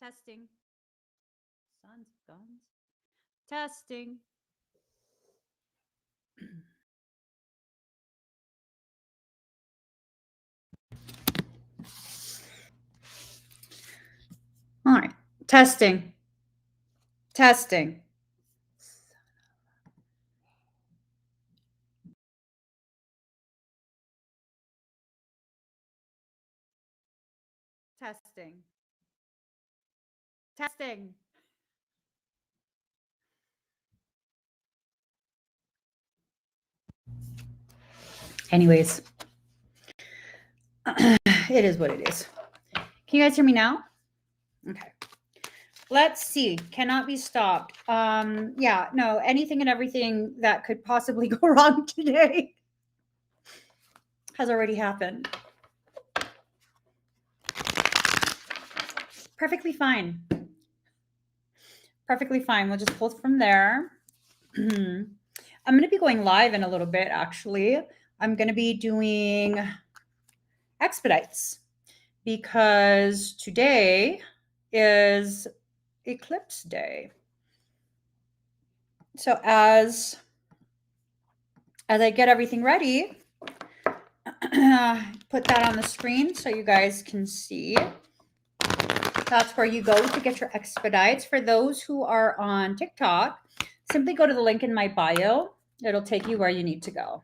Testing. Sons of guns. Testing. All right. Testing. Testing. Testing. Testing. Anyways, it is what it is. Can you guys hear me now? Okay. Let's see. Cannot be stopped. Yeah, no, anything and everything that could possibly go wrong today has already happened. Perfectly fine. Perfectly fine. We'll just pull from there. I'm going to be going live in a little bit, actually. I'm going to be doing expedites because today is eclipse day. So as I get everything ready, put that on the screen so you guys can see. That's where you go to get your expedites. For those who are on TikTok, simply go to the link in my bio. It'll take you where you need to go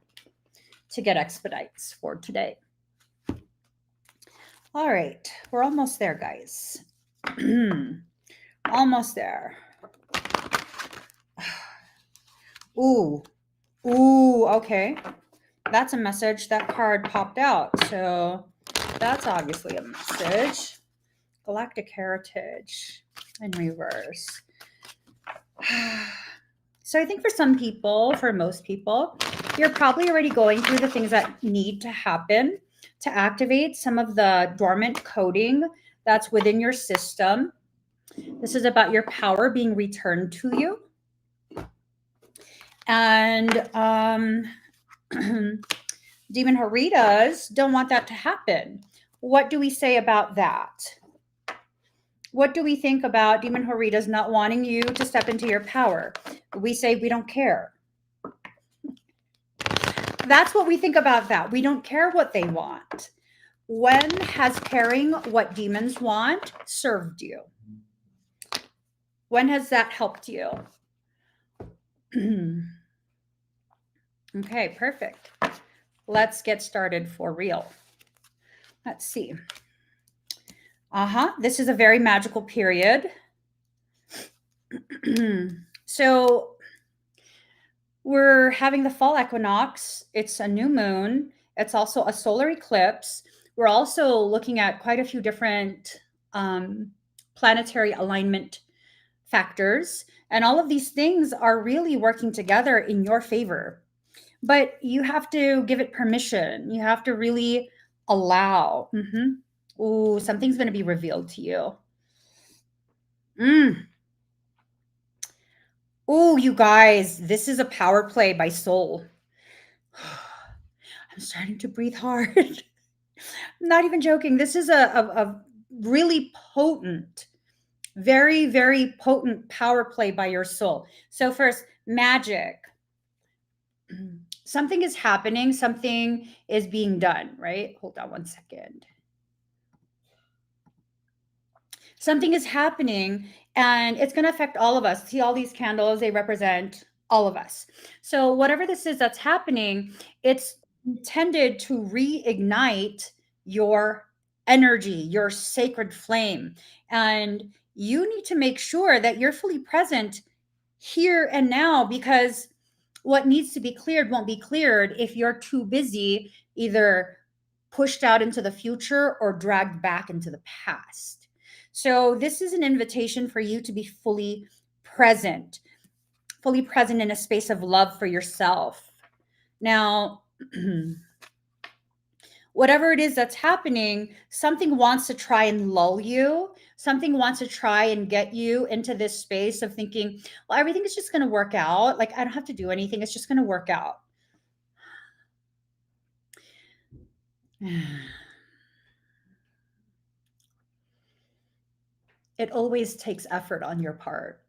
to get expedites for today. All right, we're almost there, guys. Almost there. Ooh, okay. That's a message. That card popped out. So that's obviously a message. Galactic Heritage in reverse. So I think for some people, for most people, you're probably already going through the things that need to happen to activate some of the dormant coding that's within your system. This is about your power being returned to you. And Demon Haritas don't want that to happen. What do we say about that? What do we think about Demon Haritas not wanting you to step into your power? We say we don't care. That's what we think about that. We don't care what they want. When has caring what demons want served you? When has that helped you? Okay, perfect. Let's get started for real. Let's see. This is a very magical period. So we're having the fall equinox. It's a new moon. It's also a solar eclipse. We're also looking at quite a few different planetary alignment factors. And all of these things are really working together in your favor. But you have to give it permission. You have to really allow. Ooh, something's going to be revealed to you. Ooh, you guys, this is a power play by soul. I'm starting to breathe hard. I'm not even joking. This is a really potent, very, very potent power play by your soul. So first, magic. Something is happening. Something is being done, right? Hold on one second. Something is happening and it's going to affect all of us. See all these candles, they represent all of us. So whatever this is that's happening, it's intended to reignite your energy, your sacred flame. And you need to make sure that you're fully present here and now, because what needs to be cleared won't be cleared if you're too busy either pushed out into the future or dragged back into the past. So this is an invitation for you to be fully present in a space of love for yourself. Now, whatever it is that's happening, something wants to try and lull you. Something wants to try and get you into this space of thinking, well, everything is just going to work out. Like, I don't have to do anything. It's just going to work out. It always takes effort on your part.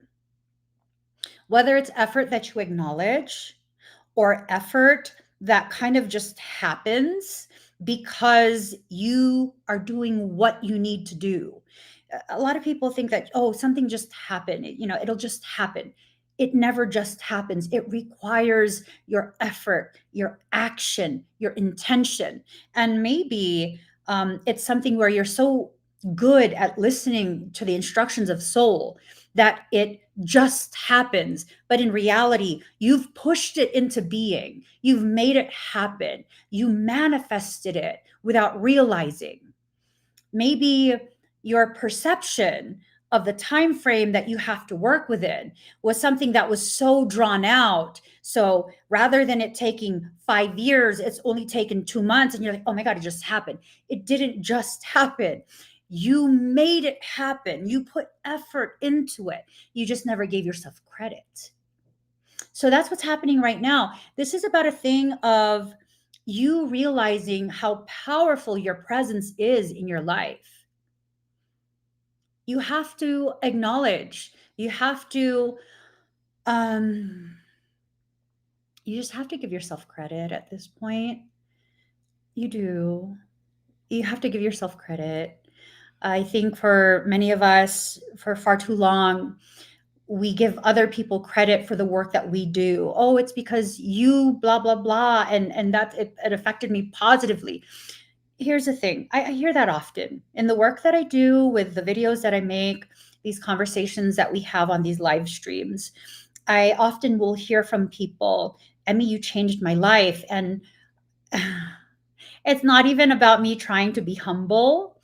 Whether it's effort that you acknowledge or effort that kind of just happens because you are doing what you need to do. A lot of people think that, oh, something just happened, it'll just happen. It never just happens. It requires your effort, your action, your intention. And maybe it's something where you're so good at listening to the instructions of soul that it just happens. But in reality, you've pushed it into being. You've made it happen. You manifested it without realizing. Maybe your perception of the time frame that you have to work within was something that was so drawn out. So rather than it taking 5 years, it's only taken 2 months, and you're like, oh my God, it just happened. It didn't just happen. You made it happen. You put effort into it. You just never gave yourself credit. So that's what's happening right now. This is about a thing of you realizing how powerful your presence is in your life. You have to acknowledge, you have to, you just have to give yourself credit at this point. You do. You have to give yourself credit. I think for many of us, for far too long, we give other people credit for the work that we do. Oh, it's because you blah blah blah, and that it affected me positively. Here's the thing. I hear that often in the work that I do, with the videos that I make, these conversations that we have on these live streams. I often will hear from people, Emmy, you changed my life. And it's not even about me trying to be humble.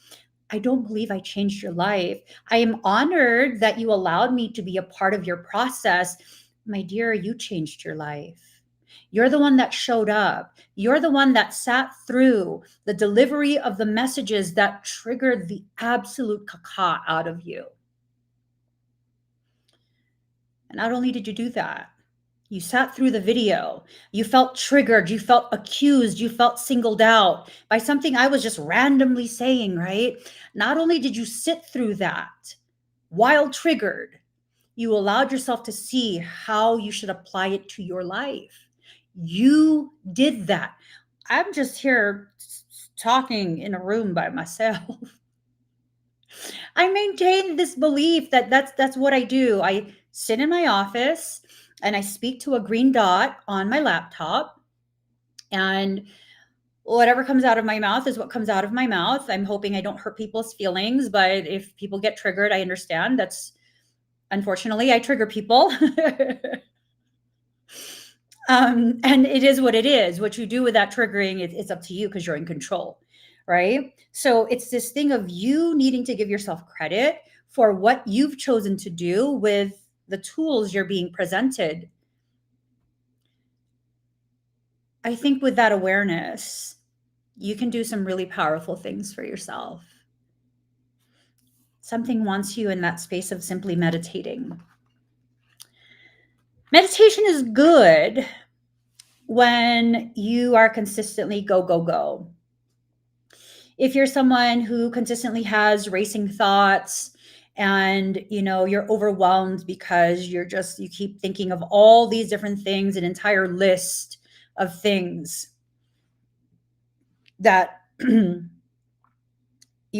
I don't believe I changed your life. I am honored that you allowed me to be a part of your process. My dear, you changed your life. You're the one that showed up. You're the one that sat through the delivery of the messages that triggered the absolute caca out of you. And not only did you do that, you sat through the video. You felt triggered. You felt accused. You felt singled out by something I was just randomly saying, right? Not only did you sit through that while triggered, you allowed yourself to see how you should apply it to your life. You did that. I'm just here talking in a room by myself. I maintain this belief that that's what I do. I sit in my office and I speak to a green dot on my laptop, and whatever comes out of my mouth is what comes out of my mouth. I'm hoping I don't hurt people's feelings, but if people get triggered, I understand. That's unfortunately I trigger people. And it is what it is. What you do with that triggering, it's up to you because you're in control, right? So it's this thing of you needing to give yourself credit for what you've chosen to do with the tools you're being presented. I think with that awareness, you can do some really powerful things for yourself. Something wants you in that space of simply meditating. Meditation is good when you are consistently go, go, go. If you're someone who consistently has racing thoughts, and you're overwhelmed because you keep thinking of all these different things, an entire list of things that you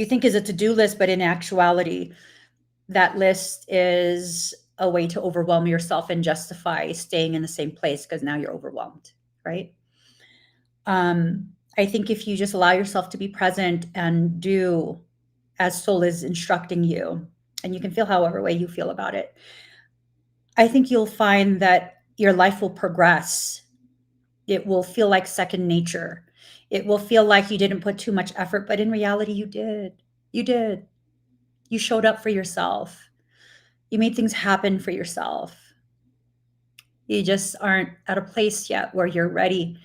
think is a to-do list, but in actuality that list is a way to overwhelm yourself and justify staying in the same place because now you're overwhelmed, right? I think if you just allow yourself to be present and do as soul is instructing you, and you can feel however way you feel about it, I think you'll find that your life will progress. It will feel like second nature. It will feel like you didn't put too much effort, but in reality, you did. You did. You showed up for yourself. You made things happen for yourself. You just aren't at a place yet where you're ready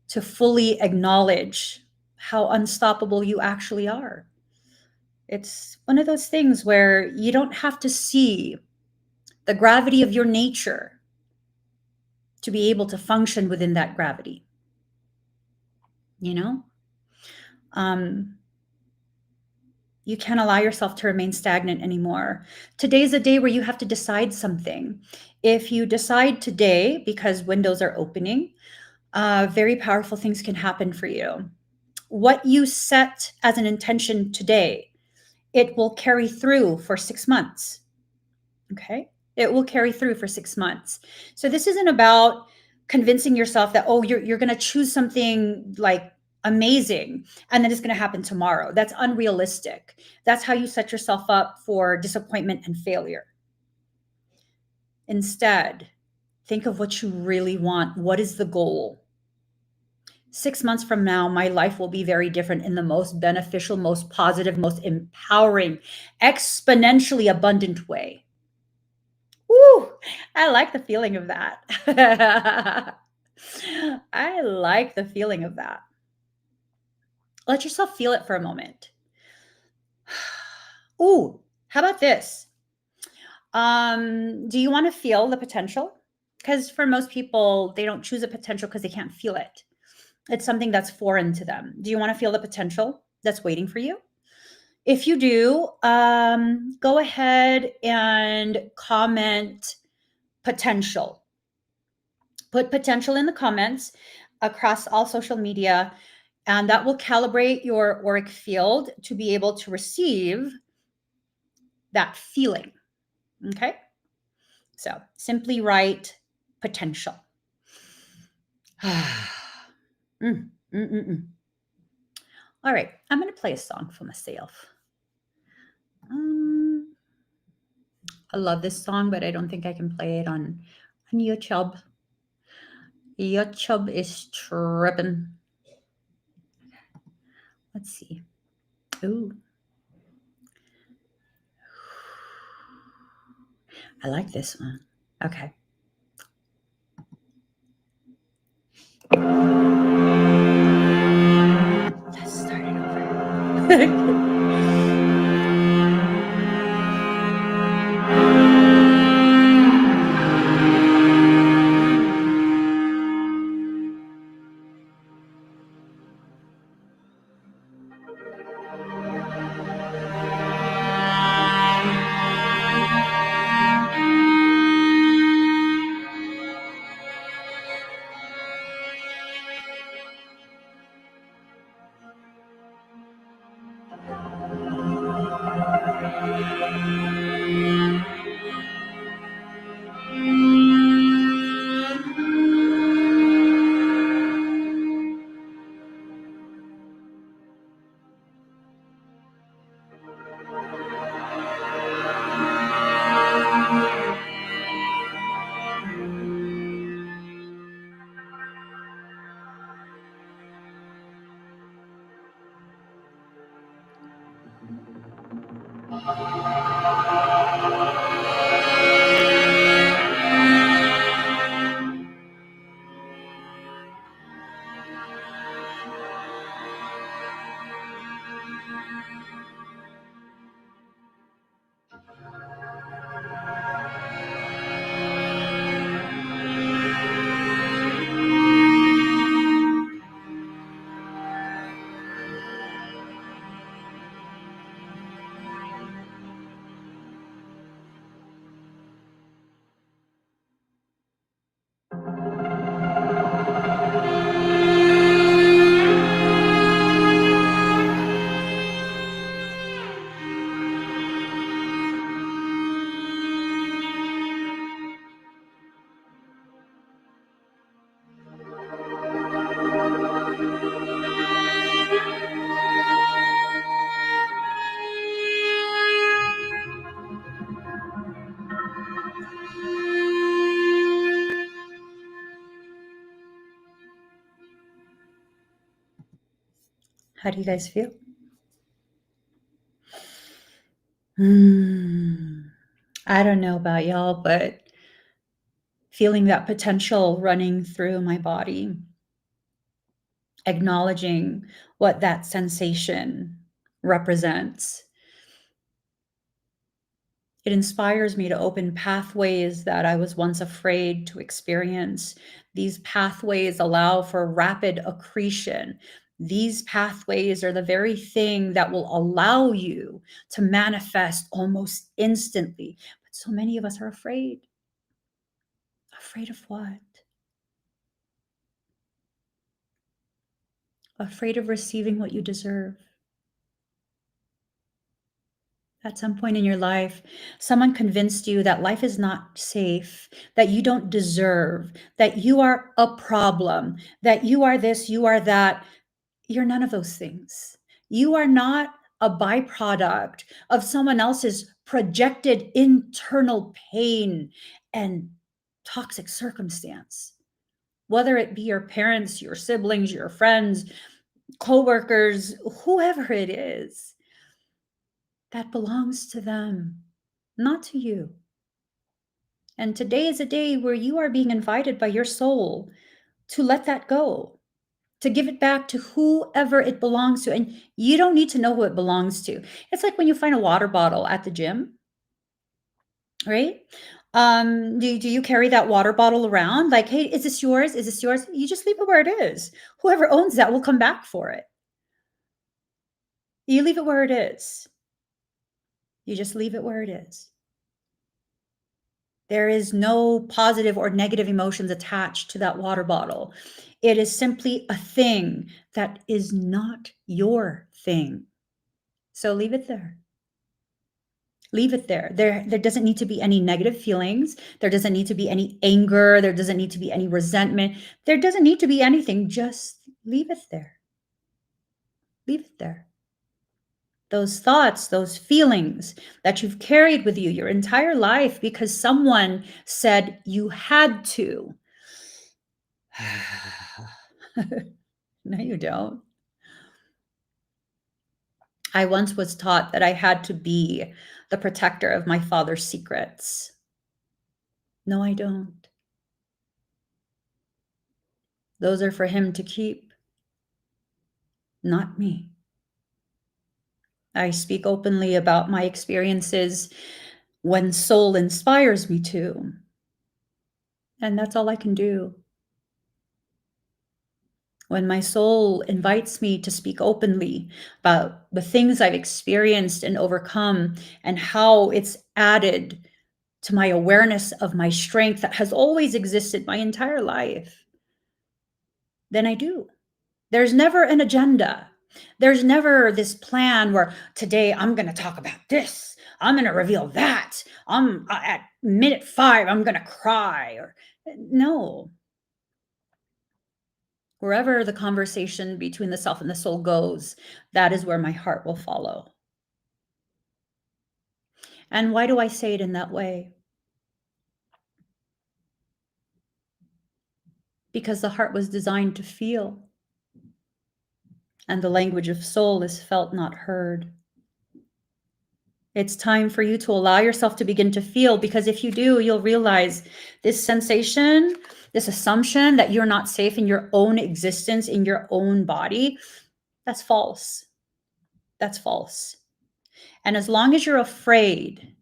to fully acknowledge how unstoppable you actually are. It's one of those things where you don't have to see the gravity of your nature to be able to function within that gravity, you know? You can't allow yourself to remain stagnant anymore. Today's a day where you have to decide something. If you decide today, because windows are opening, very powerful things can happen for you. What you set as an intention today, it will carry through for 6 months. Okay. It will carry through for 6 months. So this isn't about convincing yourself that, oh, you're going to choose something like amazing and then it's going to happen tomorrow. That's unrealistic. That's how you set yourself up for disappointment and failure. Instead, think of what you really want. What is the goal? 6 months from now, my life will be very different in the most beneficial, most positive, most empowering, exponentially abundant way. Woo! I like the feeling of that. I like the feeling of that. Let yourself feel it for a moment. Ooh, how about this? Do you want to feel the potential? Because for most people, they don't choose a potential because they can't feel it. It's something that's foreign to them. Do you want to feel the potential that's waiting for you? If you do, go ahead and comment potential. Put potential in the comments across all social media, and that will calibrate your auric field to be able to receive that feeling. Okay. So simply write potential. Mm, mm, mm, mm. All right. I'm going to play a song for myself. I love this song, but I don't think I can play it on YouTube. YouTube is tripping. Let's see. Ooh. I like this one. Okay. Let's start it over. How do you guys feel? I don't know about y'all, but feeling that potential running through my body, acknowledging what that sensation represents. It inspires me to open pathways that I was once afraid to experience. These pathways allow for rapid accretion. These pathways are the very thing that will allow you to manifest almost instantly. But so many of us are afraid. Afraid of what? Afraid of receiving what you deserve. At some point in your life, someone convinced you that life is not safe, that you don't deserve, that you are a problem, that you are this, you are that. You're none of those things. You are not a byproduct of someone else's projected internal pain and toxic circumstance. Whether it be your parents, your siblings, your friends, coworkers, whoever it is, that belongs to them, not to you. And today is a day where you are being invited by your soul to let that go, to give it back to whoever it belongs to. And you don't need to know who it belongs to. It's like when you find a water bottle at the gym, right? Do you carry that water bottle around? Like, hey, is this yours? Is this yours? You just leave it where it is. Whoever owns that will come back for it. You leave it where it is. You just leave it where it is. There is no positive or negative emotions attached to that water bottle. It is simply a thing that is not your thing. So leave it there. Leave it there. There doesn't need to be any negative feelings. There doesn't need to be any anger. There doesn't need to be any resentment. There doesn't need to be anything. Just leave it there. Leave it there. Those thoughts, those feelings that you've carried with you your entire life because someone said you had to. No, you don't. I once was taught that I had to be the protector of my father's secrets. No, I don't. Those are for him to keep, not me. I speak openly about my experiences when soul inspires me to. And that's all I can do. When my soul invites me to speak openly about the things I've experienced and overcome and how it's added to my awareness of my strength that has always existed my entire life, then I do. There's never an agenda. There's never this plan where today I'm going to talk about this. I'm going to reveal that. I'm at minute 5, I'm going to cry or no. Wherever the conversation between the self and the soul goes, that is where my heart will follow. And why do I say it in that way? Because the heart was designed to feel, and the language of soul is felt, not heard. It's time for you to allow yourself to begin to feel, because if you do, you'll realize this sensation, this assumption that you're not safe in your own existence, in your own body, that's false. That's false. And as long as you're afraid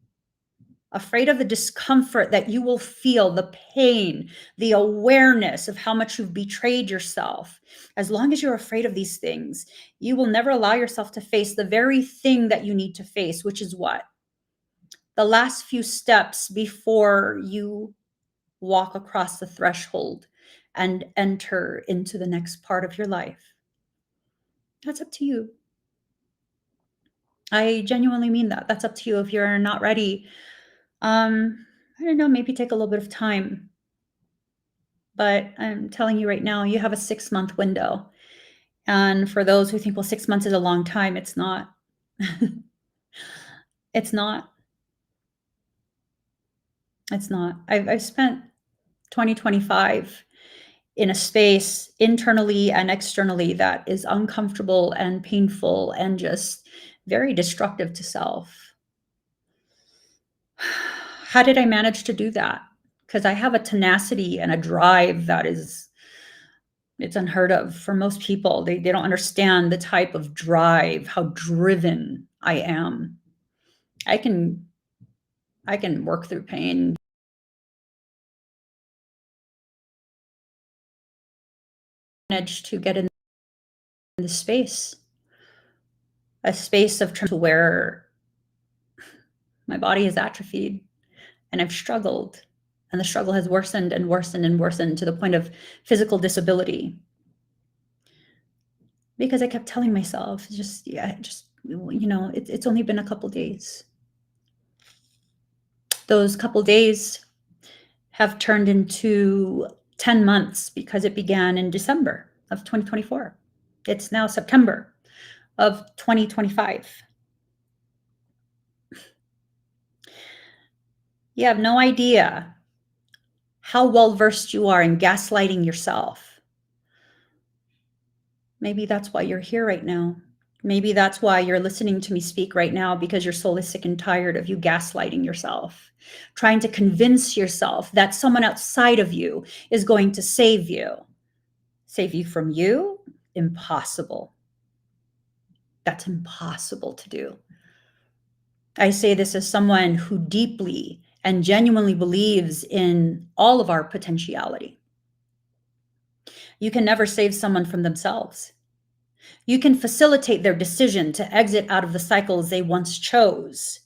of the discomfort that you will feel, the pain, the awareness of how much you've betrayed yourself, as long as you're afraid of these things, you will never allow yourself to face the very thing that you need to face, which is what? The last few steps before you walk across the threshold and enter into the next part of your life. That's up to you. I genuinely mean that. That's up to you. If you're not ready, I don't know, maybe take a little bit of time. But I'm telling you right now, you have a 6-month window. And for those who think, well, 6 months is a long time, it's not. It's not. It's not. I've spent 2025 in a space internally and externally that is uncomfortable and painful and just very destructive to self. How did I manage to do that? Because I have a tenacity and a drive that is, it's unheard of for most people. They don't understand the type of drive, how driven I am. I can work through pain, manage to get in the space, a space of where my body is atrophied and I've struggled, and the struggle has worsened and worsened and worsened to the point of physical disability. Because I kept telling myself, it's only been a couple days. Those couple days have turned into 10 months because it began in December of 2024. It's now September of 2025. You have no idea how well versed you are in gaslighting yourself. Maybe that's why you're here right now. Maybe that's why you're listening to me speak right now, because your soul is sick and tired of you gaslighting yourself, trying to convince yourself that someone outside of you is going to save you. Save you from you? Impossible. That's impossible to do. I say this as someone who deeply and genuinely believes in all of our potentiality. You can never save someone from themselves. You can facilitate their decision to exit out of the cycles they once chose,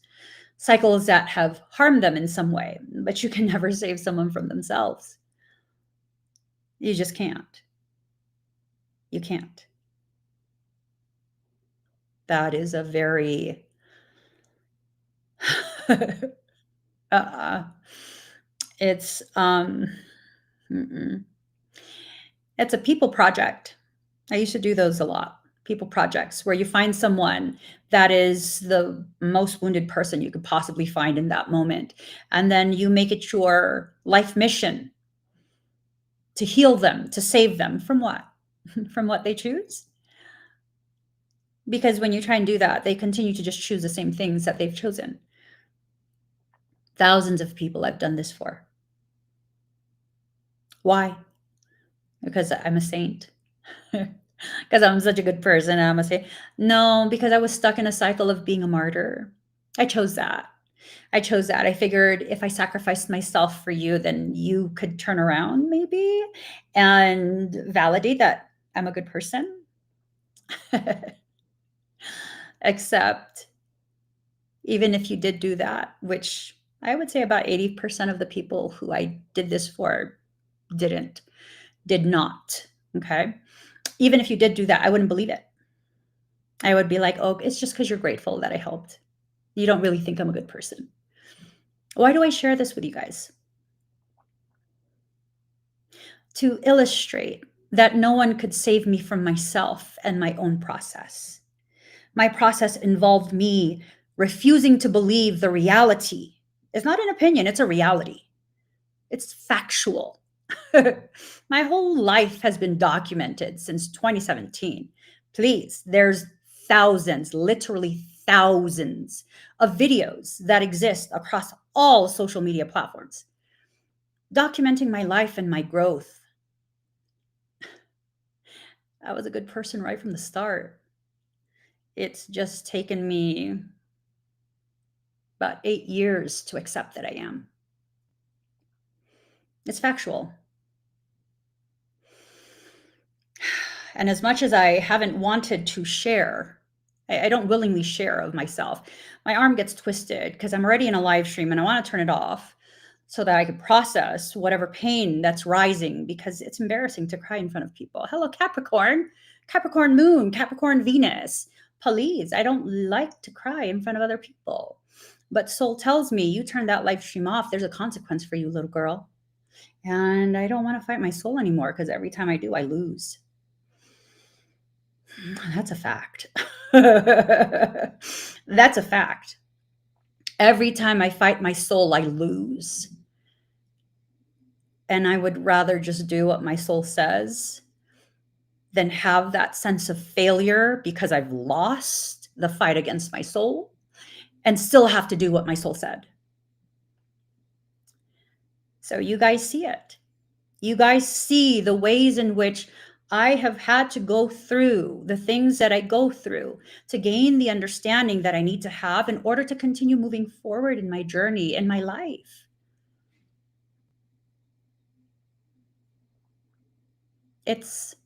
cycles that have harmed them in some way, but you can never save someone from themselves. You just can't. You can't. That is a very it's it's a people project. I used to do those a lot. People projects where you find someone that is the most wounded person you could possibly find in that moment, and then you make it your life mission to heal them, to save them from what? From what they choose. Because when you try and do that, they continue to just choose the same things that they've chosen. Thousands of people I've done this for. Why? Because I'm a saint. Because I'm such a good person. And I'm going to say, no, because I was stuck in a cycle of being a martyr. I chose that. I figured if I sacrificed myself for you, then you could turn around maybe and validate that I'm a good person. Except even if you did do that, which I would say about 80% of the people who I did this for did not. Okay. Even if you did do that, I wouldn't believe it. I would be like, oh, it's just because you're grateful that I helped. You don't really think I'm a good person. Why do I share this with you guys? To illustrate that no one could save me from myself and my own process. My process involved me refusing to believe the reality. It's not an opinion, it's a reality. It's factual. My whole life has been documented since 2017. Please, there's thousands, literally thousands of videos that exist across all social media platforms documenting my life and my growth. I was a good person right from the start. It's just taken me about 8 years to accept that I am. It's factual. And as much as I haven't wanted to share, I don't willingly share of myself. My arm gets twisted because I'm already in a live stream and I want to turn it off so that I could process whatever pain that's rising, because it's embarrassing to cry in front of people. Hello, Capricorn, Capricorn moon, Capricorn Venus. Please, I don't like to cry in front of other people. But soul tells me, you turn that live stream off, there's a consequence for you, little girl. And I don't want to fight my soul anymore, because every time I do, I lose. That's a fact. That's a fact. Every time I fight my soul, I lose. And I would rather just do what my soul says than have that sense of failure because I've lost the fight against my soul and still have to do what my soul said. So you guys see it. You guys see the ways in which I have had to go through the things that I go through to gain the understanding that I need to have in order to continue moving forward in my journey, in my life. It's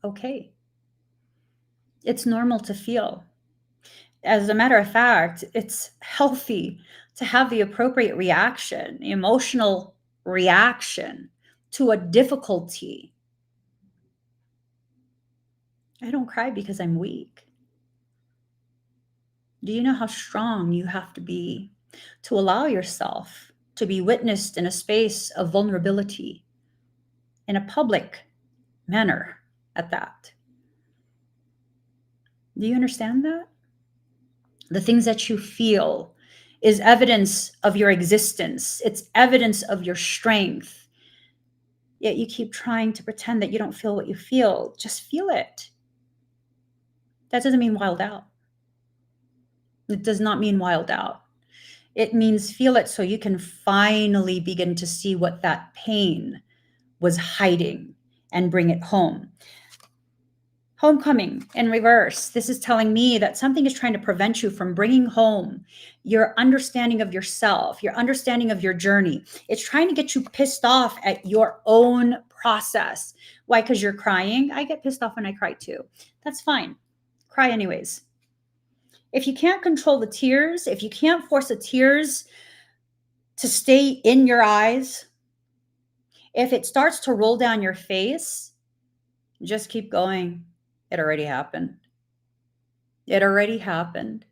okay. It's normal to feel. As a matter of fact, it's healthy to have the appropriate reaction, emotional reaction to a difficulty. I don't cry because I'm weak. Do you know how strong you have to be to allow yourself to be witnessed in a space of vulnerability, in a public manner at that? Do you understand that? The things that you feel is evidence of your existence, it's evidence of your strength. Yet you keep trying to pretend that you don't feel what you feel. Just feel it. That doesn't mean wild out. It does not mean wild out. It means feel it so you can finally begin to see what that pain was hiding and bring it home. Homecoming in reverse. This is telling me that something is trying to prevent you from bringing home your understanding of yourself, your understanding of your journey. It's trying to get you pissed off at your own process. Why? Because you're crying. I get pissed off when I cry too. That's fine. Cry anyways. If you can't control the tears, if you can't force the tears to stay in your eyes, if it starts to roll down your face, just keep going. It already happened. It already happened.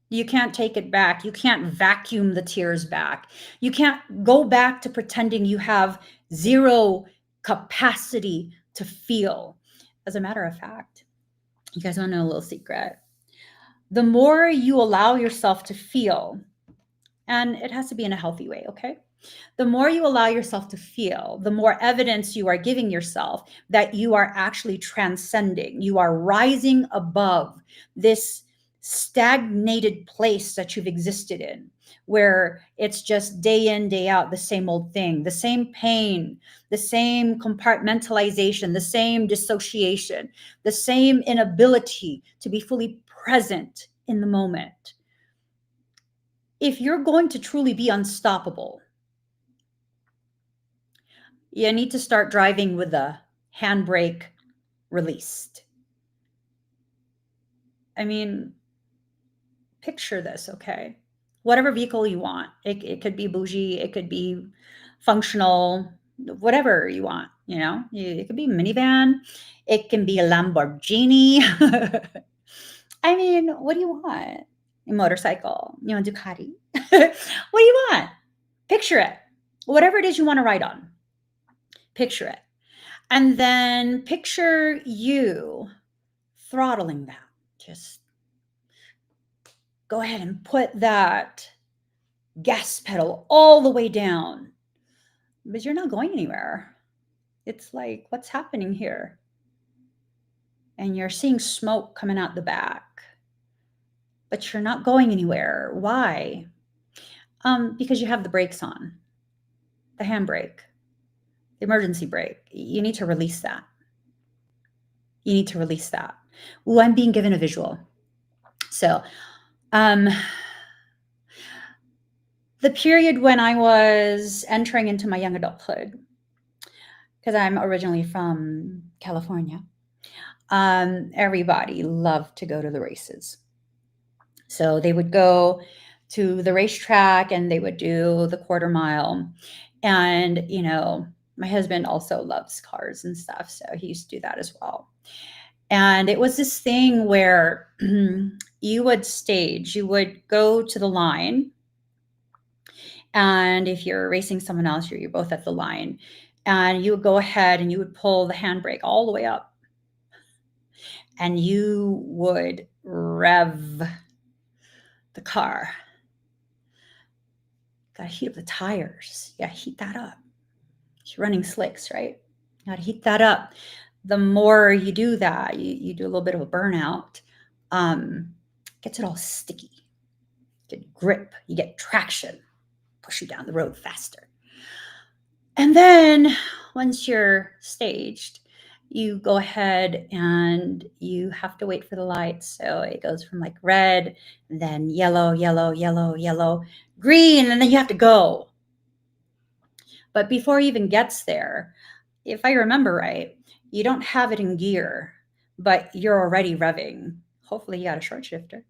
You can't take it back. You can't vacuum the tears back. You can't go back to pretending you have zero capacity to feel. As a matter of fact, you guys want to know a little secret? The more you allow yourself to feel, and it has to be in a healthy way, okay? The more you allow yourself to feel, the more evidence you are giving yourself that you are actually transcending. You are rising above this stagnated place that you've existed in, where it's just day in, day out, the same old thing, the same pain, the same compartmentalization, the same dissociation, the same inability to be fully present in the moment. If you're going to truly be unstoppable, you need to start driving with the handbrake released. I mean, picture this, okay? Whatever vehicle you want. It could be bougie, it could be functional, whatever you want, you know? It could be a minivan, it can be a Lamborghini. I mean, what do you want? A motorcycle, you want Ducati? What do you want? Picture it. Whatever it is you want to ride on, picture it. And then picture you throttling that. Just go ahead and put that gas pedal all the way down. But you're not going anywhere. It's like, what's happening here? And you're seeing smoke coming out the back. But you're not going anywhere. Why? Because you have the brakes on, the handbrake, the emergency brake. You need to release that. You need to release that. Ooh, I'm being given a visual. So, the period when I was entering into my young adulthood, because I'm originally from California, everybody loved to go to the races. So they would go to the racetrack and they would do the quarter mile. And, you know, my husband also loves cars and stuff. So he used to do that as well. And it was this thing where you would stage, you would go to the line. And if you're racing someone else, you're both at the line. And you would go ahead and you would pull the handbrake all the way up. And you would rev the car. Gotta heat up the tires. Yeah, heat that up. You're running slicks, right? Gotta heat that up. The more you do that, you do a little bit of a burnout. Gets it all sticky. You get grip, you get traction, push you down the road faster. And then once you're staged, you go ahead and you have to wait for the lights. So it goes from like red, then yellow, yellow, yellow, yellow, green, and then you have to go. But before it even gets there, if I remember right, you don't have it in gear. but you're already revving. Hopefully you got a short shifter,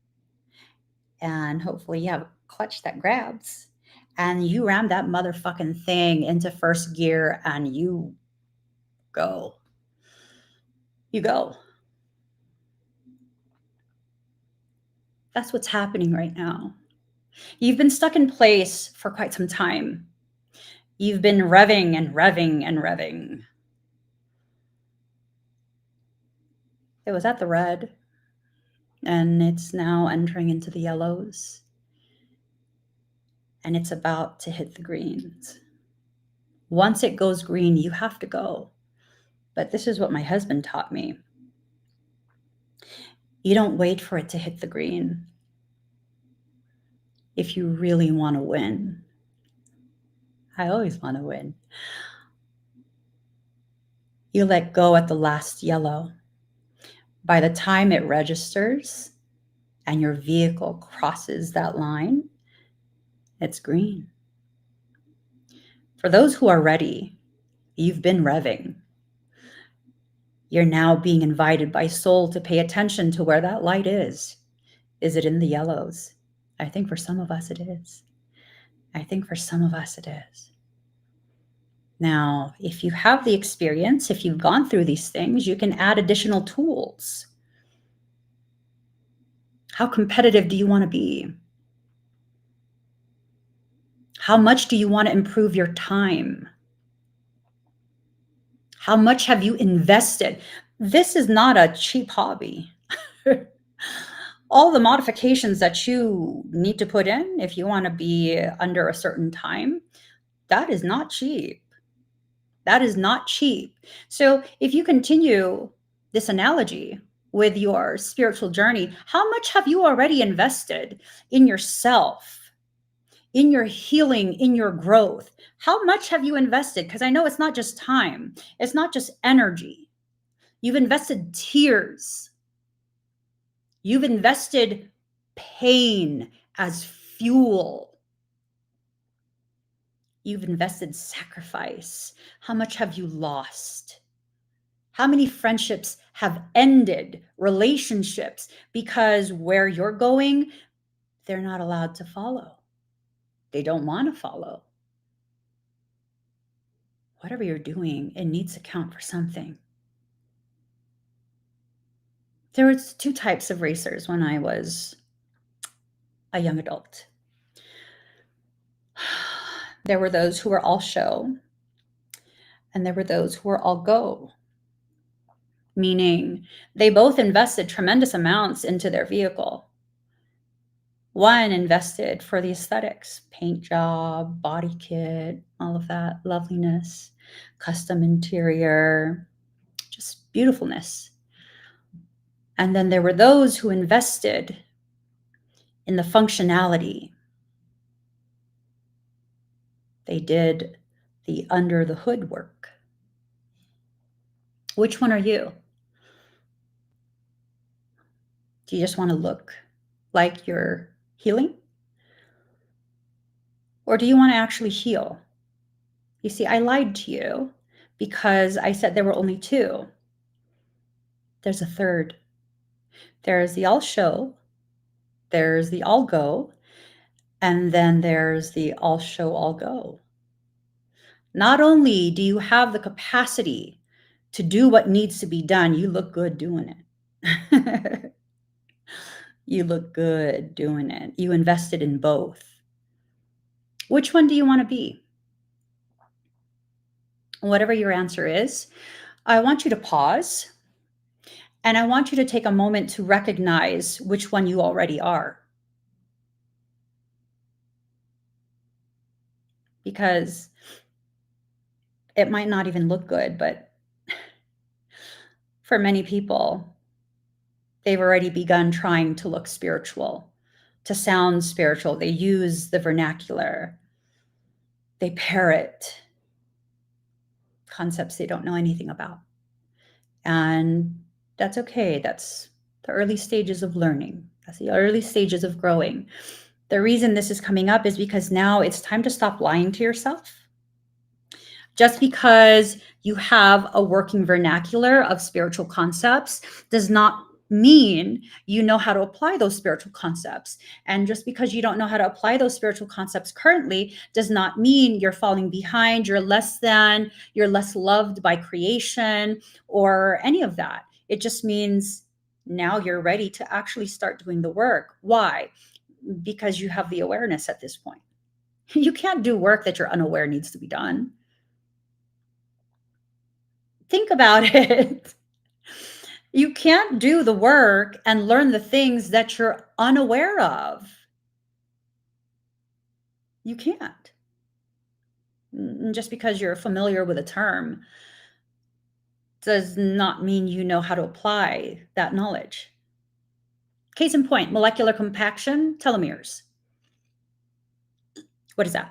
and hopefully you have a clutch that grabs, and you ram that motherfucking thing into first gear and you go. You go. That's what's happening right now. You've been stuck in place for quite some time. You've been revving and revving and revving. It was at the red, and it's now entering into the yellows, and it's about to hit the greens. Once it goes green, you have to go. But this is what my husband taught me. You don't wait for it to hit the green if you really want to win. I always want to win. You let go at the last yellow. By the time it registers and your vehicle crosses that line, it's green. For those who are ready, you've been revving. You're now being invited by soul to pay attention to where that light is. Is it in the yellows? I think for some of us it is. I think for some of us it is. Now, if you have the experience, if you've gone through these things, you can add additional tools. How competitive do you want to be? How much do you want to improve your time? How much have you invested? This is not a cheap hobby. All the modifications that you need to put in if you want to be under a certain time, that is not cheap. That is not cheap. So if you continue this analogy with your spiritual journey, how much have you already invested in yourself, in your healing, in your growth? How much have you invested? Because I know it's not just time, it's not just energy. You've invested tears. You've invested pain as fuel. You've invested sacrifice. How much have you lost? How many friendships have ended, relationships, because where you're going, they're not allowed to follow. They don't want to follow. Whatever you're doing, it needs to count for something. There was two types of racers when I was a young adult. There were those who were all show, and there were those who were all go, meaning they both invested tremendous amounts into their vehicle. One invested for the aesthetics, paint job, body kit, all of that loveliness, custom interior, just beautifulness. And then there were those who invested in the functionality. They did the under the hood work. Which one are you? Do you just want to look like you're healing? Or do you want to actually heal? You see, I lied to you because I said there were only two. There's a third. There's the all show, there's the all go, and then there's the all show, all go. Not only do you have the capacity to do what needs to be done, you look good doing it. You look good doing it. You invested in both. Which one do you want to be? Whatever your answer is, I want you to pause and I want you to take a moment to recognize which one you already are. Because it might not even look good, but for many people, they've already begun trying to look spiritual, to sound spiritual. They use the vernacular, they parrot concepts they don't know anything about. And that's okay. That's the early stages of learning, that's the early stages of growing. The reason this is coming up is because now it's time to stop lying to yourself. Just because you have a working vernacular of spiritual concepts does not mean you know how to apply those spiritual concepts. And just because you don't know how to apply those spiritual concepts currently does not mean you're falling behind, you're less than, you're less loved by creation, or any of that. It just means now you're ready to actually start doing the work. Why? Because you have the awareness at this point. You can't do work that you're unaware needs to be done. Think about it. You can't do the work and learn the things that you're unaware of. You can't. Just because you're familiar with a term does not mean you know how to apply that knowledge. Case in point, molecular compaction, telomeres. What is that?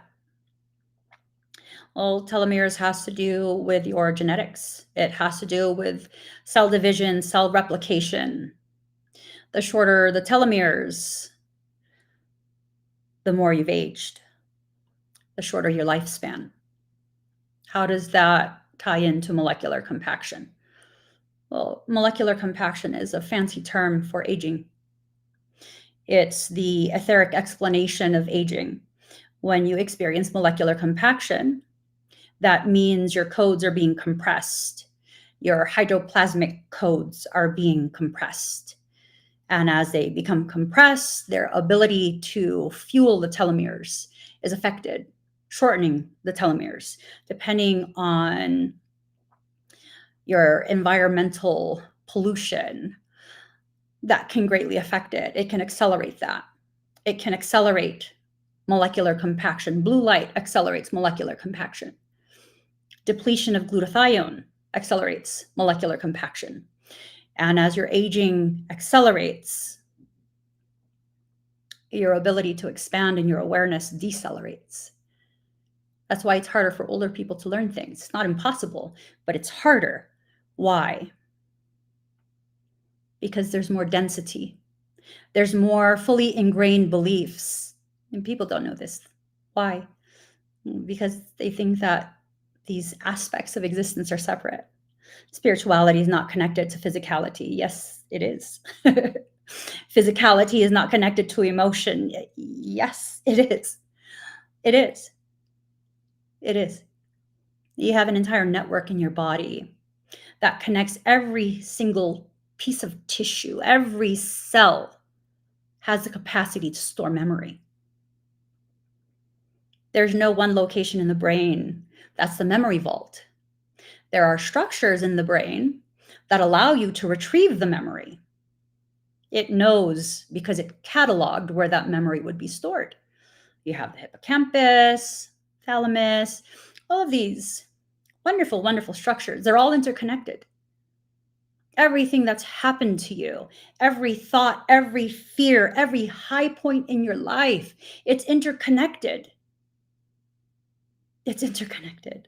Well, telomeres has to do with your genetics. It has to do with cell division, cell replication. The shorter the telomeres, the more you've aged, the shorter your lifespan. How does that tie into molecular compaction? Well, molecular compaction is a fancy term for aging. It's the etheric explanation of aging. When you experience molecular compaction, that means your codes are being compressed. Your hydroplasmic codes are being compressed. And as they become compressed, their ability to fuel the telomeres is affected, shortening the telomeres, depending on your environmental pollution. That can greatly affect it. It can accelerate that. It can accelerate molecular compaction. Blue light accelerates molecular compaction. Depletion of glutathione accelerates molecular compaction. And as your aging accelerates, your ability to expand and your awareness decelerates. That's why it's harder for older people to learn things. It's not impossible, but it's harder. Why? Because there's more density. There's more fully ingrained beliefs. And people don't know this. Why? Because they think that these aspects of existence are separate. Spirituality is not connected to physicality. Yes, it is. Physicality is not connected to emotion. Yes, it is. It is. It is. You have an entire network in your body that connects every single piece of tissue. Every cell has the capacity to store memory. There's no one location in the brain that's the memory vault. There are structures in the brain that allow you to retrieve the memory. It knows because it cataloged where that memory would be stored. You have the hippocampus, thalamus, all of these wonderful, wonderful structures. They're all interconnected. Everything that's happened to you, every thought, every fear, every high point in your life, it's interconnected. It's interconnected.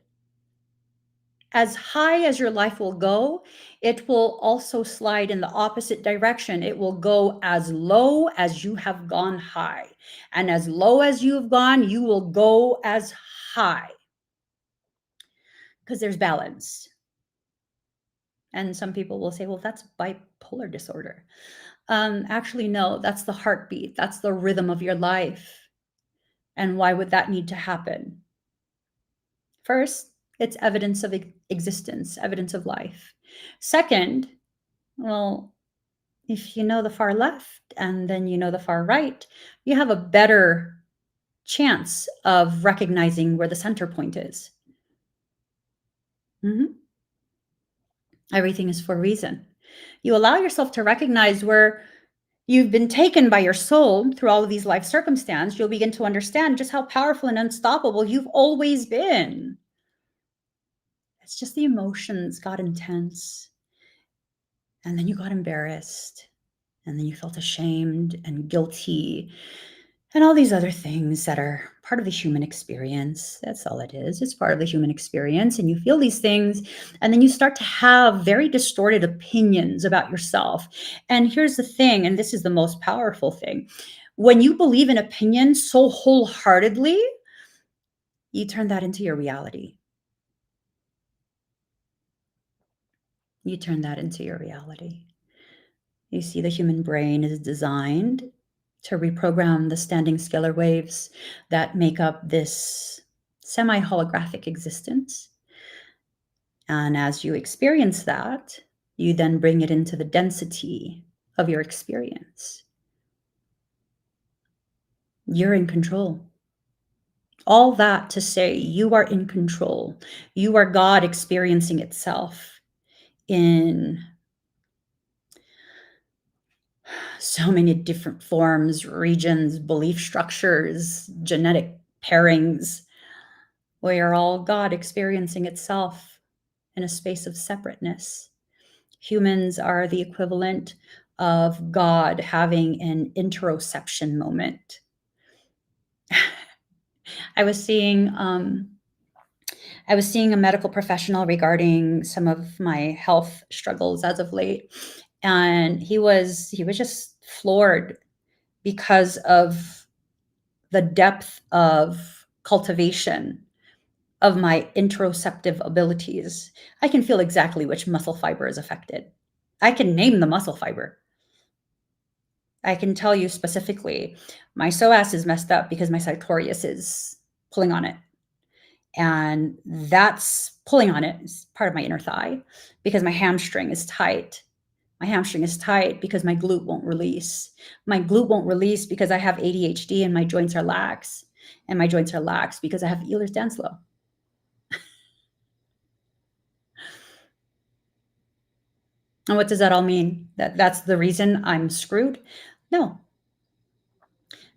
As high as your life will go, it will also slide in the opposite direction. It will go as low as you have gone high. And as low as you've gone, you will go as high. Because there's balance. And some people will say, well, that's bipolar disorder. Actually, no, that's the heartbeat. That's the rhythm of your life. And why would that need to happen? First, it's evidence of existence, evidence of life. Second, well, if you know the far left and then you know the far right, you have a better chance of recognizing where the center point is. Everything is for a reason. You allow yourself to recognize where you've been taken by your soul through all of these life circumstances, you'll begin to understand just how powerful and unstoppable you've always been. It's just the emotions got intense. And then you got embarrassed. And then you felt ashamed and guilty. And all these other things that are part of the human experience. That's all it is. It's part of the human experience. And you feel these things. And then you start to have very distorted opinions about yourself. And here's the thing, and this is the most powerful thing. When you believe in opinion so wholeheartedly, you turn that into your reality. You turn that into your reality. You see, the human brain is designed to reprogram the standing scalar waves that make up this semi holographic existence. And as you experience that, you then bring it into the density of your experience. You're in control. All that to say, you are in control. You are God experiencing itself in so many different forms, regions, belief structures, genetic pairings. We are all God experiencing itself in a space of separateness. Humans are the equivalent of God having an interoception moment. I was seeing a medical professional regarding some of my health struggles as of late, and he was just floored because of the depth of cultivation of my interoceptive abilities. I can feel exactly which muscle fiber is affected. I can name the muscle fiber. I can tell you specifically, my psoas is messed up because my sartorius is pulling on it. And that's pulling on it is part of my inner thigh because my hamstring is tight. My hamstring is tight because my glute won't release. My glute won't release because I have ADHD and my joints are lax. And my joints are lax because I have Ehlers-Danlos. And what does that all mean? That's the reason I'm screwed? No.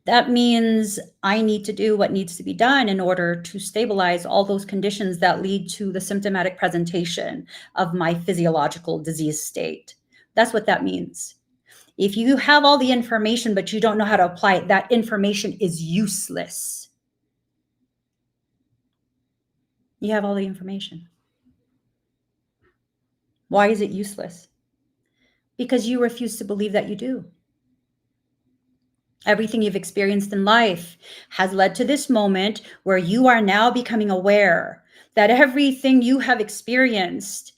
That means I need to do what needs to be done in order to stabilize all those conditions that lead to the symptomatic presentation of my physiological disease state. That's what that means. If you have all the information, but you don't know how to apply it, that information is useless. You have all the information. Why is it useless? Because you refuse to believe that you do. Everything you've experienced in life has led to this moment where you are now becoming aware that everything you have experienced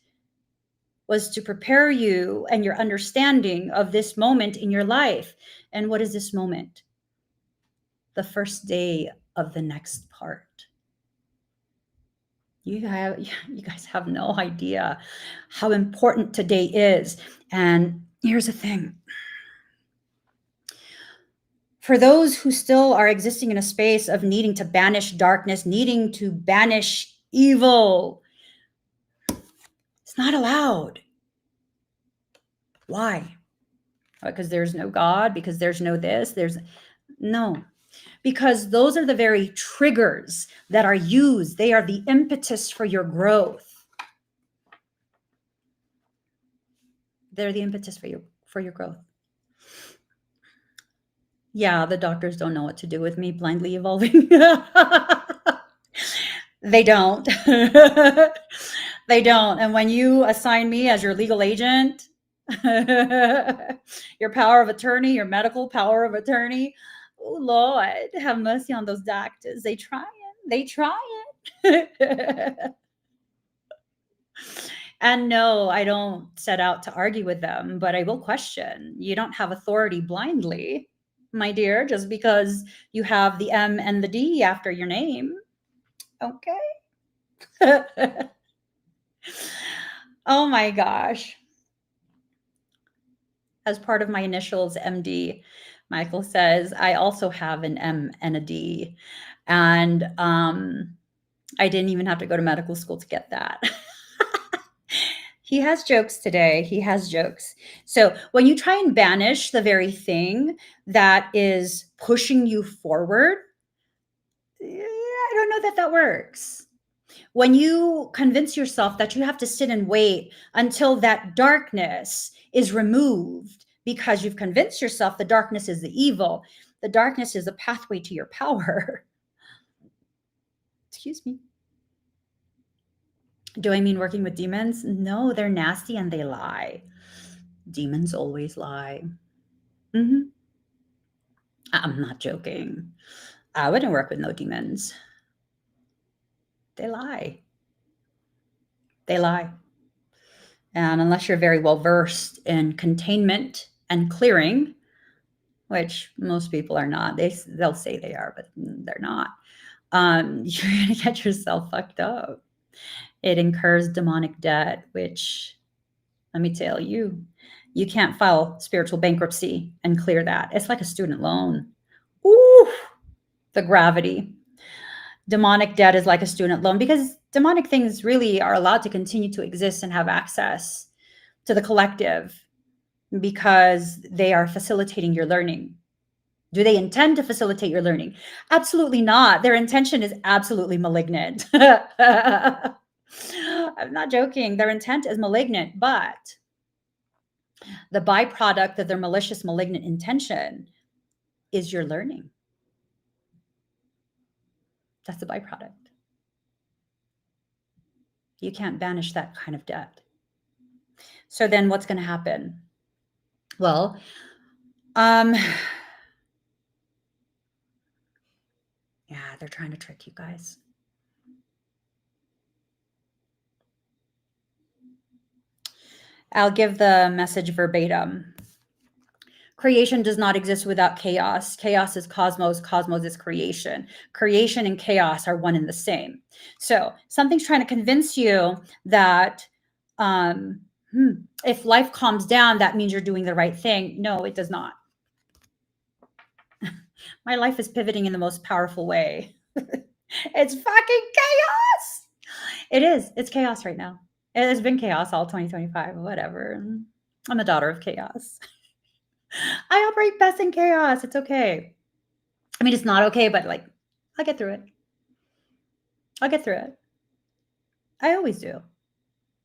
was to prepare you and your understanding of this moment in your life. And what is this moment? The first day of the next part. You guys have no idea how important today is. And here's the thing. For those who still are existing in a space of needing to banish darkness, needing to banish evil, it's not allowed. Why? Because there's no God, because there's no this, there's no. Because those are the very triggers that are used. They are the impetus for your growth. They're the impetus for your growth. Yeah, the doctors don't know what to do with me blindly evolving. They don't. They don't. And when you assign me as your legal agent, your power of attorney, your medical power of attorney, oh Lord, have mercy on those doctors. They trying. They trying. And no, I don't set out to argue with them, but I will question. You don't have authority blindly, my dear, just because you have the M and the D after your name. Okay. Oh my gosh. As part of my initials, MD, Michael says, I also have an M and a D. And I didn't even have to go to medical school to get that. He has jokes today. He has jokes. So when you try and banish the very thing that is pushing you forward, I don't know that that works. When you convince yourself that you have to sit and wait until that darkness is removed because you've convinced yourself the darkness is the evil, the darkness is a pathway to your power. Excuse me. Do I mean working with demons? No, they're nasty and they lie. Demons always lie. Mm-hmm. I'm not joking. I wouldn't work with no demons. They lie. They lie. And unless you're very well versed in containment and clearing, which most people are not, they'll say they are, but they're not. You're going to get yourself fucked up. It incurs demonic debt, which, let me tell you, you can't file spiritual bankruptcy and clear that. It's like a student loan. Ooh, the gravity. Demonic debt is like a student loan because demonic things really are allowed to continue to exist and have access to the collective because they are facilitating your learning. Do they intend to facilitate your learning? Absolutely not. Their intention is absolutely malignant. I'm not joking. Their intent is malignant, but the byproduct of their malicious, malignant intention is your learning. That's the byproduct. You can't banish that kind of debt. So then what's going to happen? Well, yeah, they're trying to trick you guys. I'll give the message verbatim. Creation does not exist without chaos. Chaos is cosmos. Cosmos is creation. Creation and chaos are one and the same. So something's trying to convince you that if life calms down, that means you're doing the right thing. No, it does not. My life is pivoting in the most powerful way. It's fucking chaos. It is. It's chaos right now. It has been chaos all 2025, whatever. I'm a daughter of chaos. I operate best in chaos. It's okay. I mean, it's not okay, but like, I'll get through it. I'll get through it. I always do.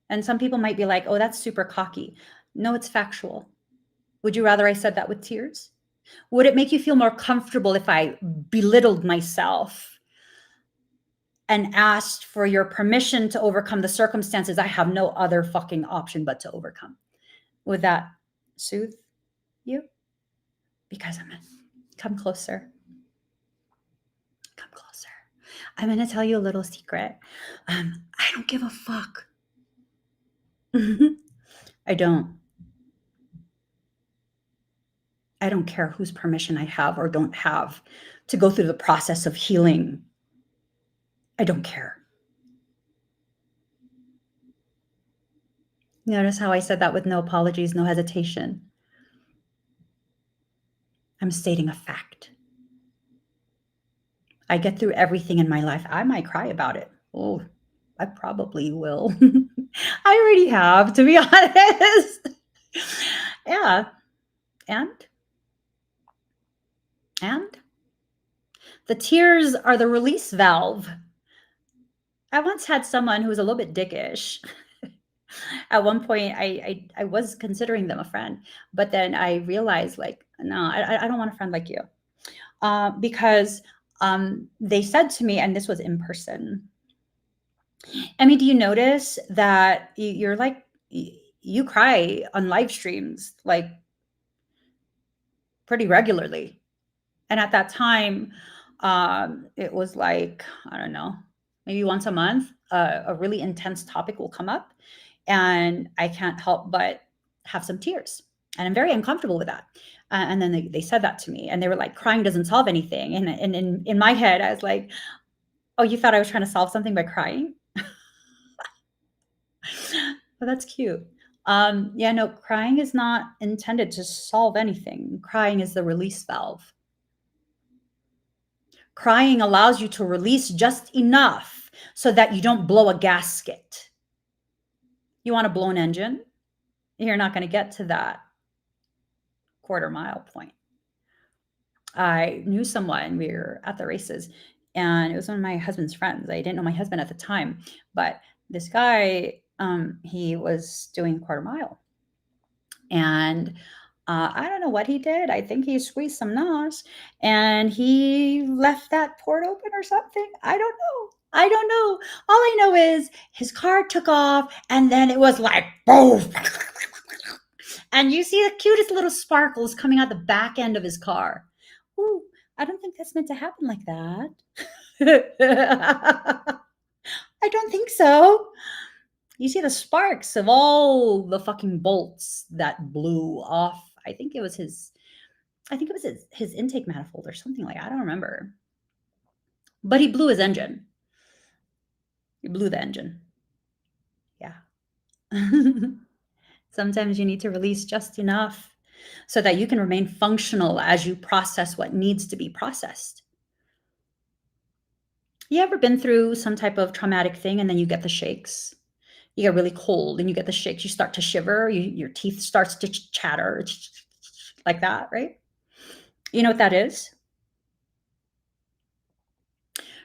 And some people might be like, oh, that's super cocky. No, it's factual. Would you rather I said that with tears? Would it make you feel more comfortable if I belittled myself and asked for your permission to overcome the circumstances I have no other fucking option but to overcome? Would that soothe you? Because I'm come closer. Come closer. I'm going to tell you a little secret. I don't give a fuck. I don't. I don't care whose permission I have or don't have to go through the process of healing. I don't care. Notice how I said that with no apologies, no hesitation. I'm stating a fact. I get through everything in my life. I might cry about it. Oh, I probably will. I already have, to be honest. Yeah. And the tears are the release valve. I once had someone who was a little bit dickish. At one point, I was considering them a friend, but then I realized, like, no, I don't want a friend like you, because they said to me, and this was in person. I mean, do you notice that you're like you cry on live streams like pretty regularly? And at that time, it was like, I don't know, maybe once a month, a really intense topic will come up and I can't help but have some tears. And I'm very uncomfortable with that. And then they said that to me and they were like, crying doesn't solve anything. And in my head, I was like, oh, you thought I was trying to solve something by crying? But that's cute. Yeah, no, crying is not intended to solve anything. Crying is the release valve. Crying allows you to release just enough so that you don't blow a gasket. You want to blow an engine? You're not going to get to that quarter mile point. I knew someone, we were at the races, and it was one of my husband's friends. I didn't know my husband at the time, but this guy, he was doing quarter mile. And I don't know what he did. I think he squeezed some nos and he left that port open or something. I don't know. I don't know. All I know is his car took off and then it was like, boom. And you see the cutest little sparkles coming out the back end of his car. Ooh, I don't think that's meant to happen like that. I don't think so. You see the sparks of all the fucking bolts that blew off. I think it was his intake manifold or something like that. I don't remember. But he blew his engine. He blew the engine. Yeah. Sometimes you need to release just enough so that you can remain functional as you process what needs to be processed. You ever been through some type of traumatic thing and then you get the shakes? You get really cold and you get the shakes. You start to shiver. Your teeth starts to chatter like that, right? You know what that is?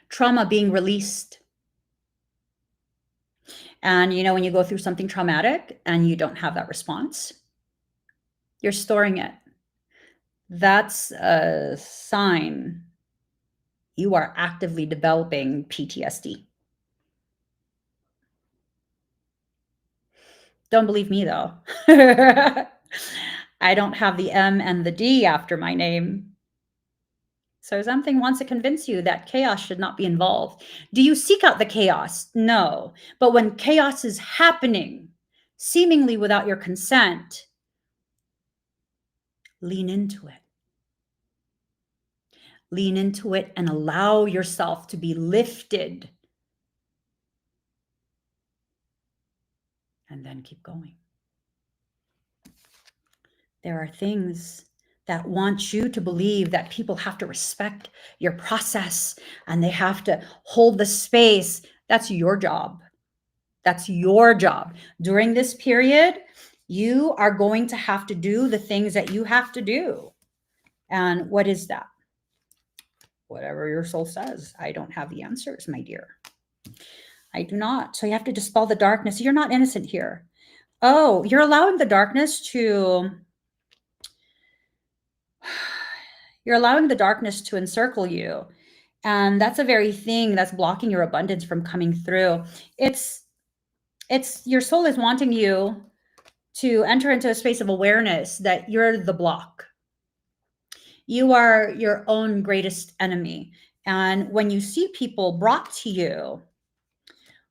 Trauma being released. And you know, when you go through something traumatic and you don't have that response, you're storing it. That's a sign you are actively developing PTSD. Don't believe me though. I don't have the M and the D after my name. So something wants to convince you that chaos should not be involved. Do you seek out the chaos? No. But when chaos is happening, seemingly without your consent, lean into it. Lean into it and allow yourself to be lifted. And then keep going. There are things that want you to believe that people have to respect your process and they have to hold the space. That's your job. That's your job. During this period, you are going to have to do the things that you have to do. And what is that? Whatever your soul says. I don't have the answers, my dear. I do not. So you have to dispel the darkness. You're not innocent here. Oh, you're allowing the darkness to encircle you. And that's a very thing that's blocking your abundance from coming through. It's your soul is wanting you to enter into a space of awareness that you're the block. You are your own greatest enemy. And when you see people brought to you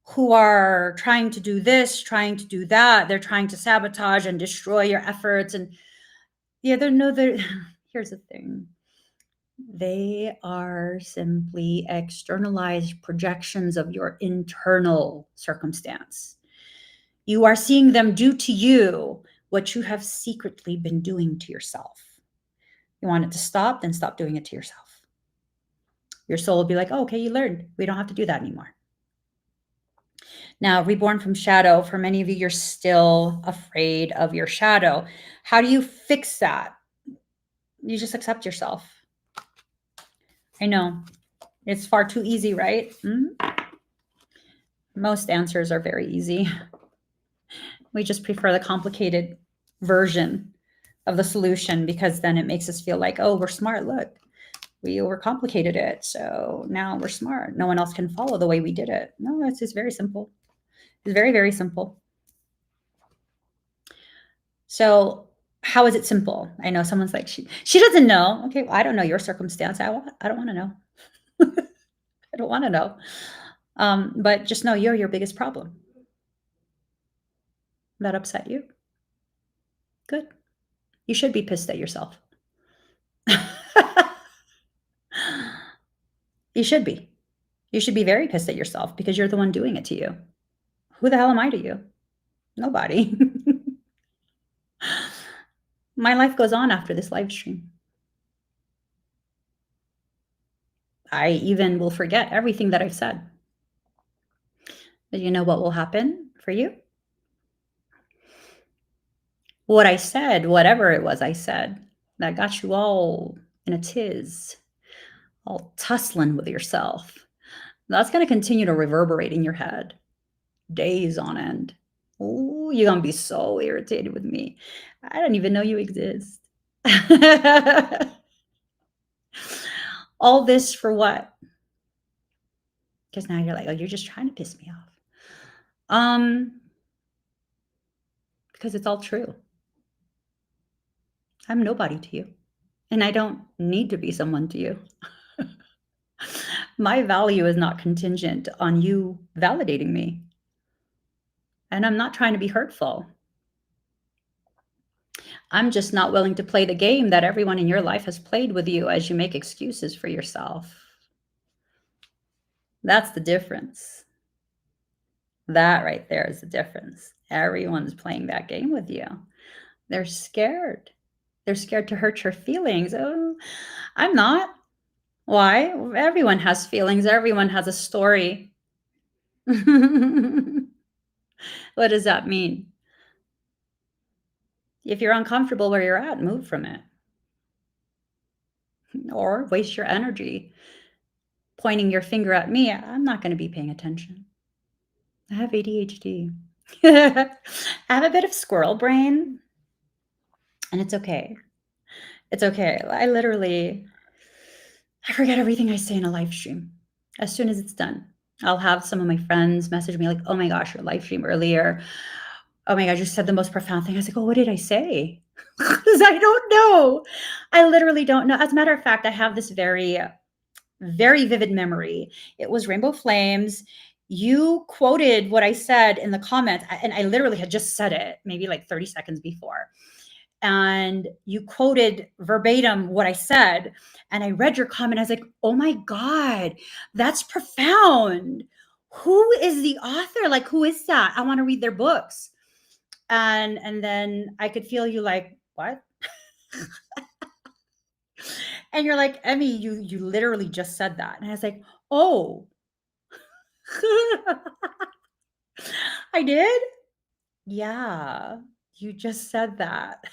who are trying to do this, trying to do that, they're trying to sabotage and destroy your efforts. And yeah, here's the thing. They are simply externalized projections of your internal circumstance. You are seeing them do to you what you have secretly been doing to yourself. You want it to stop, then stop doing it to yourself. Your soul will be like, oh, okay, you learned. We don't have to do that anymore. Now, reborn from shadow, for many of you, you're still afraid of your shadow. How do you fix that? You just accept yourself. I know. It's far too easy, right? Most answers are very easy. We just prefer the complicated version of the solution because then it makes us feel like, oh, we're smart. Look, we overcomplicated it. So now we're smart. No one else can follow the way we did it. No, it's just very simple. It's very, very simple. So how is it simple? I know someone's like, she doesn't know. Okay, well, I don't know your circumstance. I don't want to know. I don't want to know. But just know you're your biggest problem. That upset you? Good. You should be pissed at yourself. You should be. You should be very pissed at yourself because you're the one doing it to you. Who the hell am I to you? Nobody. My life goes on after this live stream. I even will forget everything that I've said. But you know what will happen for you? What I said, whatever it was I said, that got you all in a tiz, all tussling with yourself. That's going to continue to reverberate in your head days on end. Oh, you're going to be so irritated with me. I don't even know you exist. All this for what? Because now you're like, oh, you're just trying to piss me off. Because it's all true. I'm nobody to you. And I don't need to be someone to you. My value is not contingent on you validating me. And I'm not trying to be hurtful. I'm just not willing to play the game that everyone in your life has played with you as you make excuses for yourself. That's the difference. That right there is the difference. Everyone's playing that game with you. They're scared. They're scared to hurt your feelings. Oh, I'm not. Why? Everyone has feelings. Everyone has a story. What does that mean? If you're uncomfortable where you're at, move from it. Or waste your energy pointing your finger at me. I'm not going to be paying attention. I have ADHD. I have a bit of squirrel brain, and it's okay. It's okay. I forget everything I say in a live stream as soon as it's done. I'll have some of my friends message me like, "Oh my gosh, your live stream earlier. Oh my gosh, you said the most profound thing." I was like, "Oh, what did I say?" Because I don't know. I literally don't know. As a matter of fact, I have this very vivid memory. It was Rainbow Flames. You quoted what I said in the comments, and I literally had just said it maybe like 30 seconds before. And you quoted verbatim what I said. And I read your comment. I was like, oh my God, that's profound. Who is the author? Like, who is that? I want to read their books. And then I could feel you like, what? And you're like, Emmy, you literally just said that. And I was like, oh, I did? Yeah, you just said that.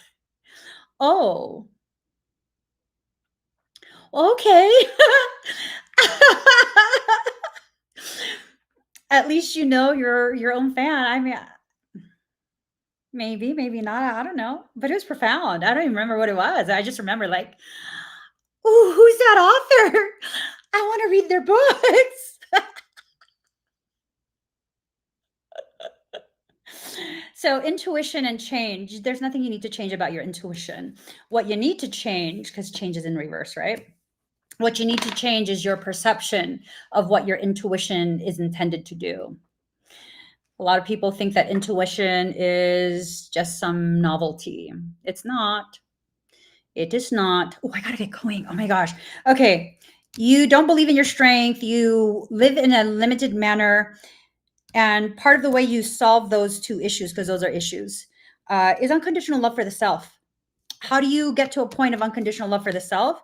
Oh, okay. At least you know you're your own fan. I mean, maybe, maybe not. I don't know. But it was profound. I don't even remember what it was. I just remember like, "Ooh, who's that author? I want to read their books." So, intuition and change, there's nothing you need to change about your intuition. What you need to change, because change is in reverse, right? What you need to change is your perception of what your intuition is intended to do. A lot of people think that intuition is just some novelty. It's not. It is not. Oh, I gotta get going. Oh my gosh. Okay. You don't believe in your strength. You live in a limited manner. And part of the way you solve those two issues, because those are issues, is unconditional love for the self. How do you get to a point of unconditional love for the self?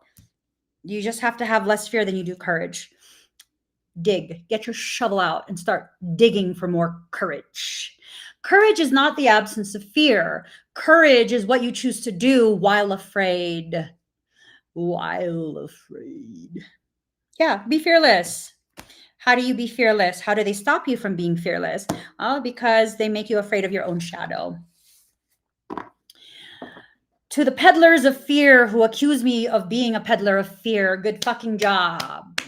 You just have to have less fear than you do courage. Dig, get your shovel out and start digging for more courage. Courage is not the absence of fear. Courage is what you choose to do while afraid. While afraid. Yeah, be fearless. How do you be fearless? How do they stop you from being fearless? Oh, because they make you afraid of your own shadow. To the peddlers of fear who accuse me of being a peddler of fear, good fucking job.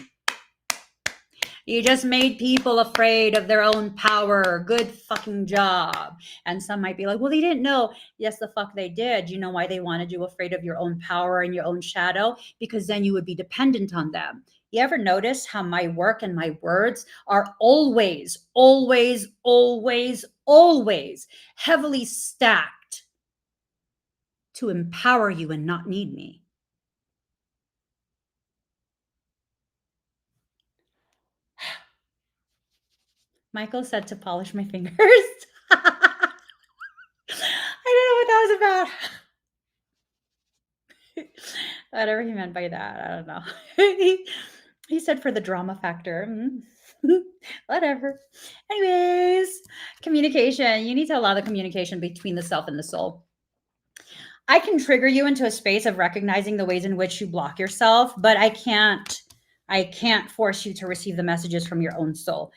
You just made people afraid of their own power. Good fucking job. And some might be like, well, they didn't know. Yes, the fuck they did. You know why they wanted you afraid of your own power and your own shadow? Because then you would be dependent on them. You ever notice how my work and my words are always, always, always, always heavily stacked to empower you and not need me? Michael said to polish my fingers. I don't know what that was about. Whatever he meant by that, I don't know. he said for the drama factor. Whatever. Anyways, communication. You need to allow the communication between the self and the soul. I can trigger you into a space of recognizing the ways in which you block yourself, but I can't force you to receive the messages from your own soul.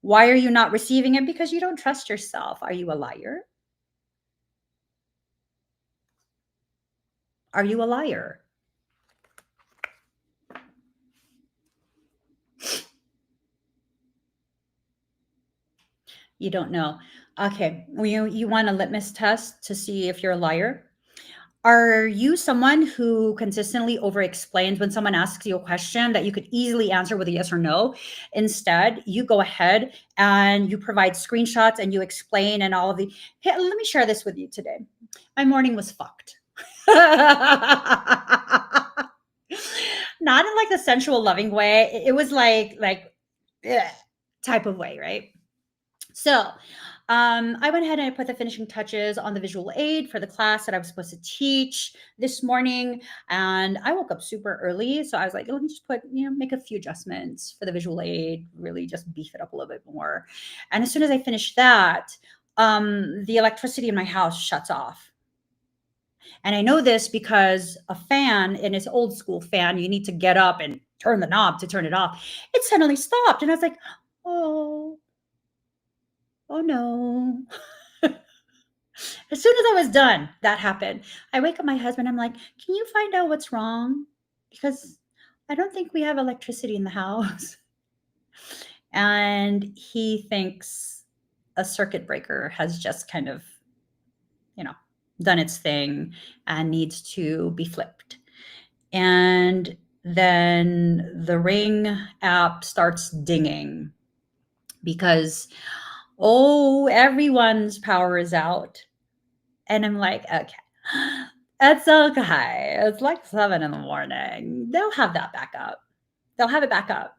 Why are you not receiving it? Because you don't trust yourself. Are you a liar? Are you a liar? You don't know. Okay. Well, you want a litmus test to see if you're a liar? Are you someone who consistently over explains when someone asks you a question that you could easily answer with a yes or no? Instead, you go ahead and you provide screenshots and you explain and all of the, hey, let me share this with you today. My morning was fucked. Not in like the sensual loving way. It was like ugh, type of way, right? So I went ahead and I put the finishing touches on the visual aid for the class that I was supposed to teach this morning. And I woke up super early. So I was like, let me just put, make a few adjustments for the visual aid, really just beef it up a little bit more. And as soon as I finished that, the electricity in my house shuts off. And I know this because a fan, and it's old school fan, you need to get up and turn the knob to turn it off. It suddenly stopped. And I was like, oh, oh no. As soon as I was done, that happened. I wake up my husband. I'm like, can you find out what's wrong? Because I don't think we have electricity in the house. And he thinks a circuit breaker has just kind of, done its thing and needs to be flipped. And then the Ring app starts dinging because, oh, everyone's power is out. And I'm like, okay, it's okay. It's like 7 in the morning. They'll have that back up. They'll have it back up.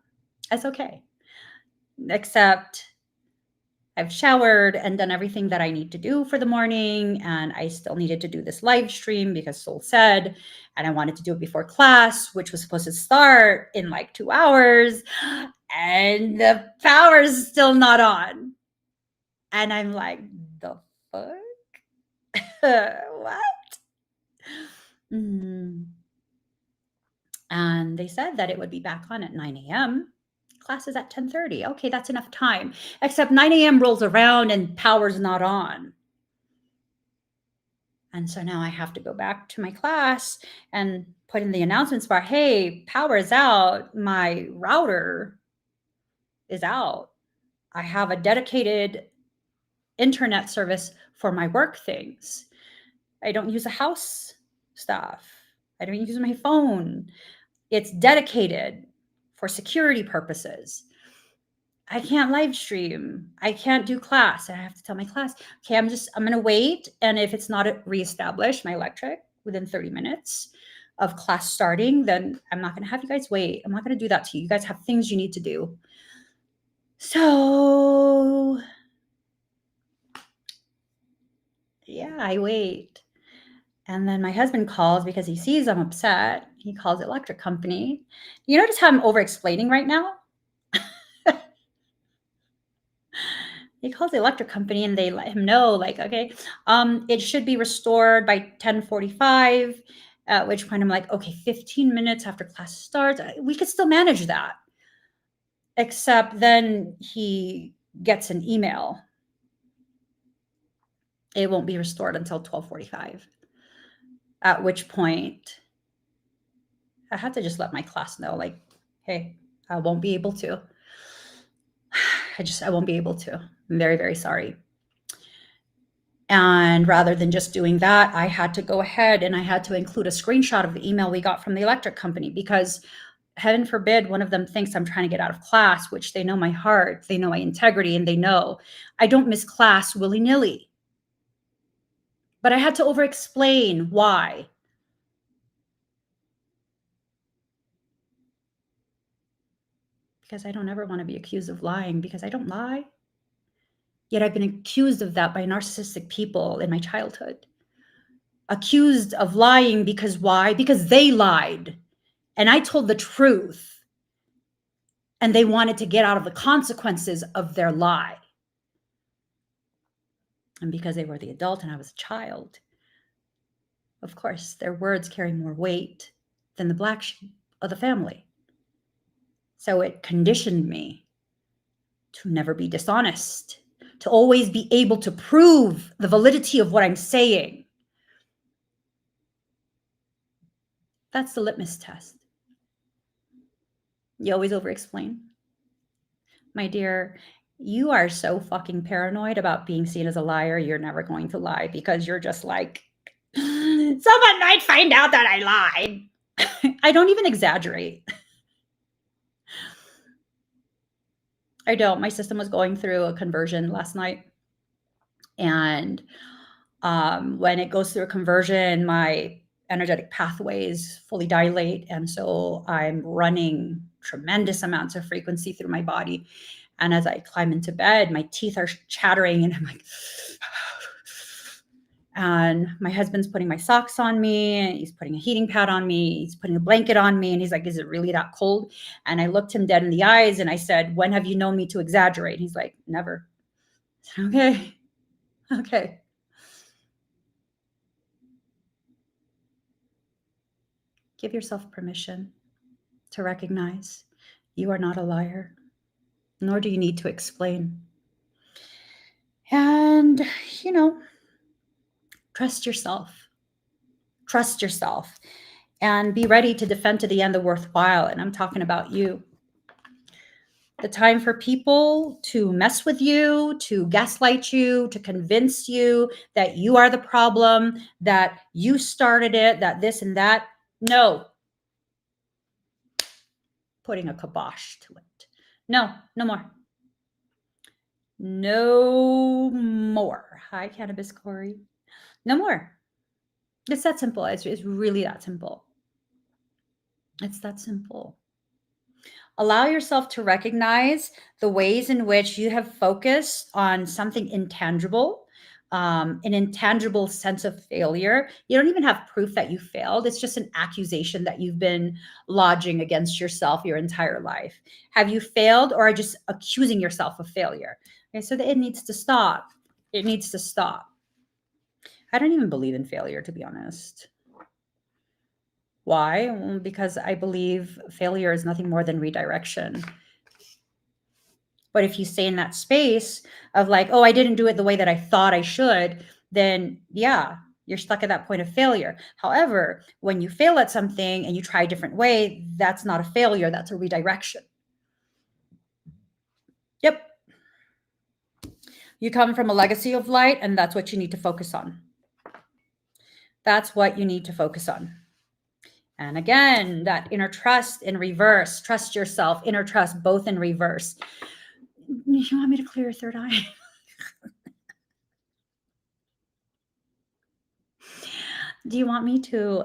It's okay. Except I've showered and done everything that I need to do for the morning. And I still needed to do this live stream because Soul said, and I wanted to do it before class, which was supposed to start in like 2 hours. And the power is still not on. And I'm like, the fuck? What? And they said that it would be back on at 9 a.m. Class is at 10:30. Okay, that's enough time. Except 9 a.m. rolls around and power's not on. And so now I have to go back to my class and put in the announcements bar, hey, power is out. My router is out. I have a dedicated internet service for my work things. I don't use a house stuff. I don't use my phone. It's dedicated for security purposes. I can't live stream. I can't do class. I have to tell my class, okay, I'm going to wait. And if it's not reestablished, my electric within 30 minutes of class starting, then I'm not going to have you guys wait. I'm not going to do that to you. You guys have things you need to do. So yeah, I wait. And then my husband calls because he sees I'm upset. He calls the electric company. You notice how I'm over explaining right now? He calls the electric company and they let him know, like, okay, it should be restored by 10:45, at which point I'm like, okay, 15 minutes after class starts, we could still manage that. Except then he gets an email. It won't be restored until 12:45. At which point I had to just let my class know, like, hey, I won't be able to. I won't be able to. I'm very, very sorry. And rather than just doing that, I had to go ahead and I had to include a screenshot of the email we got from the electric company because heaven forbid one of them thinks I'm trying to get out of class, which they know my heart, they know my integrity, and they know I don't miss class willy-nilly. But I had to over-explain why. Because I don't ever want to be accused of lying because I don't lie. Yet I've been accused of that by narcissistic people in my childhood. Accused of lying because why? Because they lied. And I told the truth. And they wanted to get out of the consequences of their lie. And because they were the adult and I was a child, of course, their words carry more weight than the black sheep of the family. So it conditioned me to never be dishonest, to always be able to prove the validity of what I'm saying. That's the litmus test. You always over-explain. My dear, you are so fucking paranoid about being seen as a liar. You're never going to lie because you're just like, Someone might find out that I lied. I don't even exaggerate. I don't. My system was going through a conversion last night. And when it goes through a conversion, my energetic pathways fully dilate. And so I'm running tremendous amounts of frequency through my body. And as I climb into bed, my teeth are chattering and I'm like, and my husband's putting my socks on me, and he's putting a heating pad on me, he's putting a blanket on me, and he's like, is it really that cold? And I looked him dead in the eyes and I said, when have you known me to exaggerate? He's like, never. I said, okay. Okay. Give yourself permission to recognize you are not a liar, nor do you need to explain. And, trust yourself. Trust yourself and be ready to defend to the end the worthwhile. And I'm talking about you. The time for people to mess with you, to gaslight you, to convince you that you are the problem, that you started it, that this and that. No. Putting a kibosh to it. No, no more. No more. Hi, Cannabis Corey. No more. It's that simple. It's really that simple. It's that simple. Allow yourself to recognize the ways in which you have focused on something intangible, an intangible sense of failure. You don't even have proof that you failed. It's just an accusation that you've been lodging against yourself your entire life. Have you failed, or are you just accusing yourself of failure? Okay, so it needs to stop. It needs to stop. I don't even believe in failure, to be honest. Why? Well, because I believe failure is nothing more than redirection. But if you stay in that space of like, oh, I didn't do it the way that I thought I should, then yeah, you're stuck at that point of failure. However, when you fail at something and you try a different way, that's not a failure, that's a redirection. Yep. You come from a legacy of light, and that's what you need to focus on. That's what you need to focus on. And again, that inner trust in reverse, trust yourself, inner trust, both in reverse. You want me to clear your third eye? Do you want me to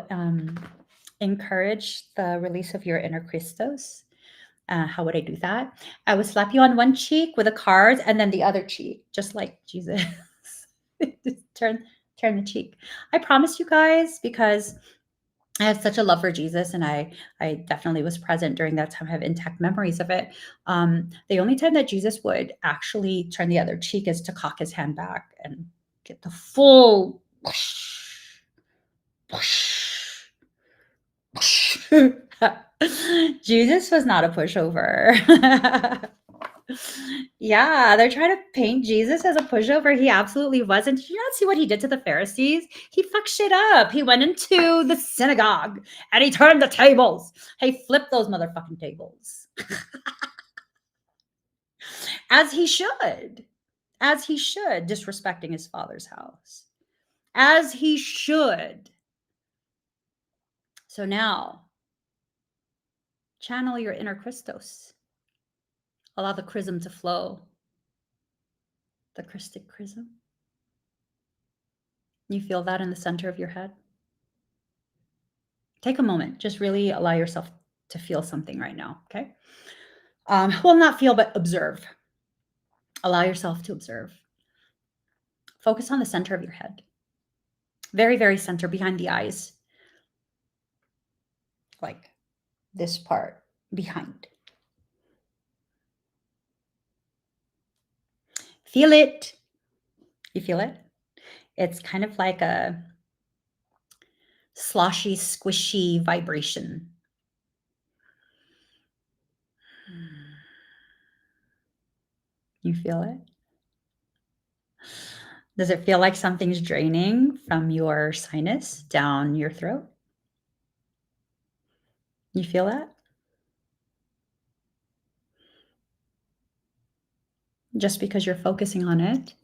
encourage the release of your inner Christos? How would I do that? I would slap you on one cheek with a card and then the other cheek, just like Jesus. Just turn the cheek. I promise you guys, because I have such a love for Jesus, and I definitely was present during that time. I have intact memories of it. The only time that Jesus would actually turn the other cheek is to cock his hand back and get the full Jesus was not a pushover. Yeah, they're trying to paint Jesus as a pushover. He absolutely wasn't. Did you not see what he did to the Pharisees? He fucked shit up. He went into the synagogue and he turned the tables. He flipped those motherfucking tables. As he should. As he should, disrespecting his father's house. As he should. So now, channel your inner Christos. Allow the chrism to flow. The Christic chrism. You feel that in the center of your head? Take a moment. Just really allow yourself to feel something right now, okay? Well, not feel, but observe. Allow yourself to observe. Focus on the center of your head. Very, very center, behind the eyes. Like this part behind. Feel it. You feel it? It's kind of like a sloshy, squishy vibration. You feel it? Does it feel like something's draining from your sinus down your throat? You feel that? Just because you're focusing on it,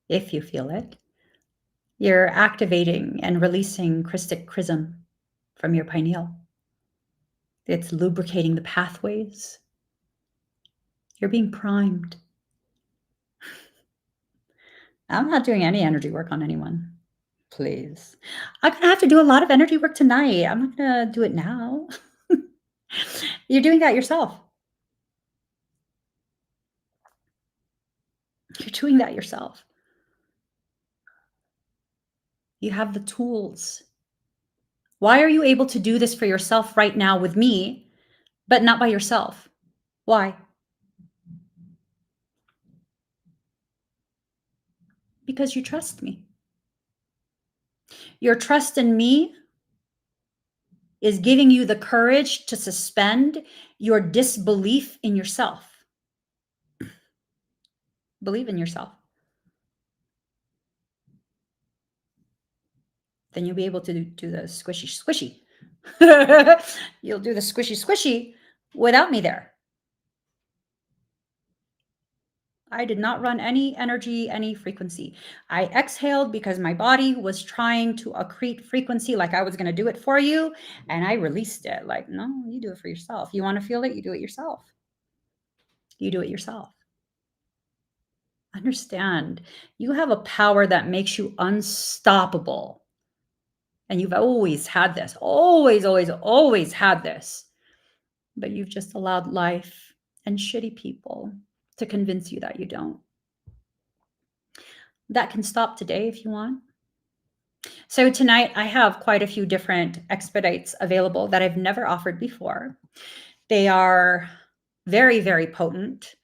if you feel it, You're activating and releasing Christic chrism from your pineal. It's lubricating the pathways. You're being primed. I'm not doing any energy work on anyone. Please. I'm going to have to do a lot of energy work tonight. I'm not going to do it now. You're doing that yourself. You're doing that yourself. You have the tools. Why are you able to do this for yourself right now with me, but not by yourself? Why? Because you trust me. Your trust in me is giving you the courage to suspend your disbelief in yourself. Believe in yourself. Then you'll be able to do the squishy, squishy. You'll do the squishy, squishy without me there. I did not run any energy, any frequency. I exhaled because my body was trying to accrete frequency like I was going to do it for you. And I released it. Like, no, you do it for yourself. You want to feel it? You do it yourself. You do it yourself. Understand, you have a power that makes you unstoppable. And you've always had this, always, always, always had this. But you've just allowed life and shitty people to convince you that you don't. That can stop today if you want. So tonight I have quite a few different expedites available that I've never offered before. They are very, very potent.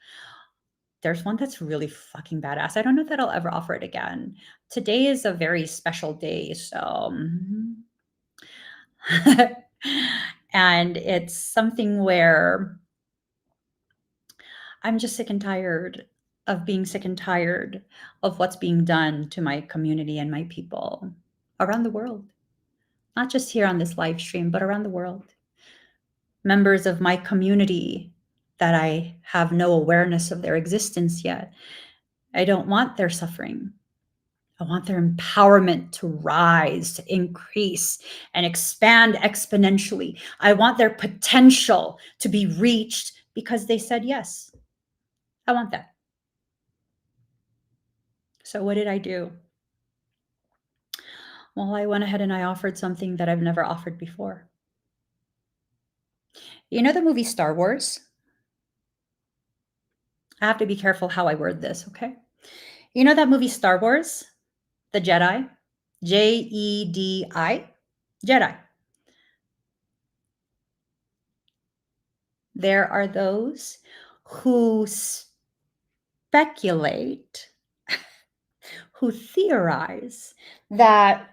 There's one that's really fucking badass. I don't know that I'll ever offer it again. Today is a very special day, so and it's something where I'm just sick and tired of being sick and tired of what's being done to my community and my people around the world. Not just here on this live stream, but around the world. Members of my community that I have no awareness of their existence yet. I don't want their suffering. I want their empowerment to rise, to increase, and expand exponentially. I want their potential to be reached because they said yes. I want that. So, what did I do? Well, I went ahead and I offered something that I've never offered before. You know the movie Star Wars? I have to be careful how I word this, okay? You know that movie Star Wars? The Jedi? Jedi? Jedi. There are those who speculate, who theorize that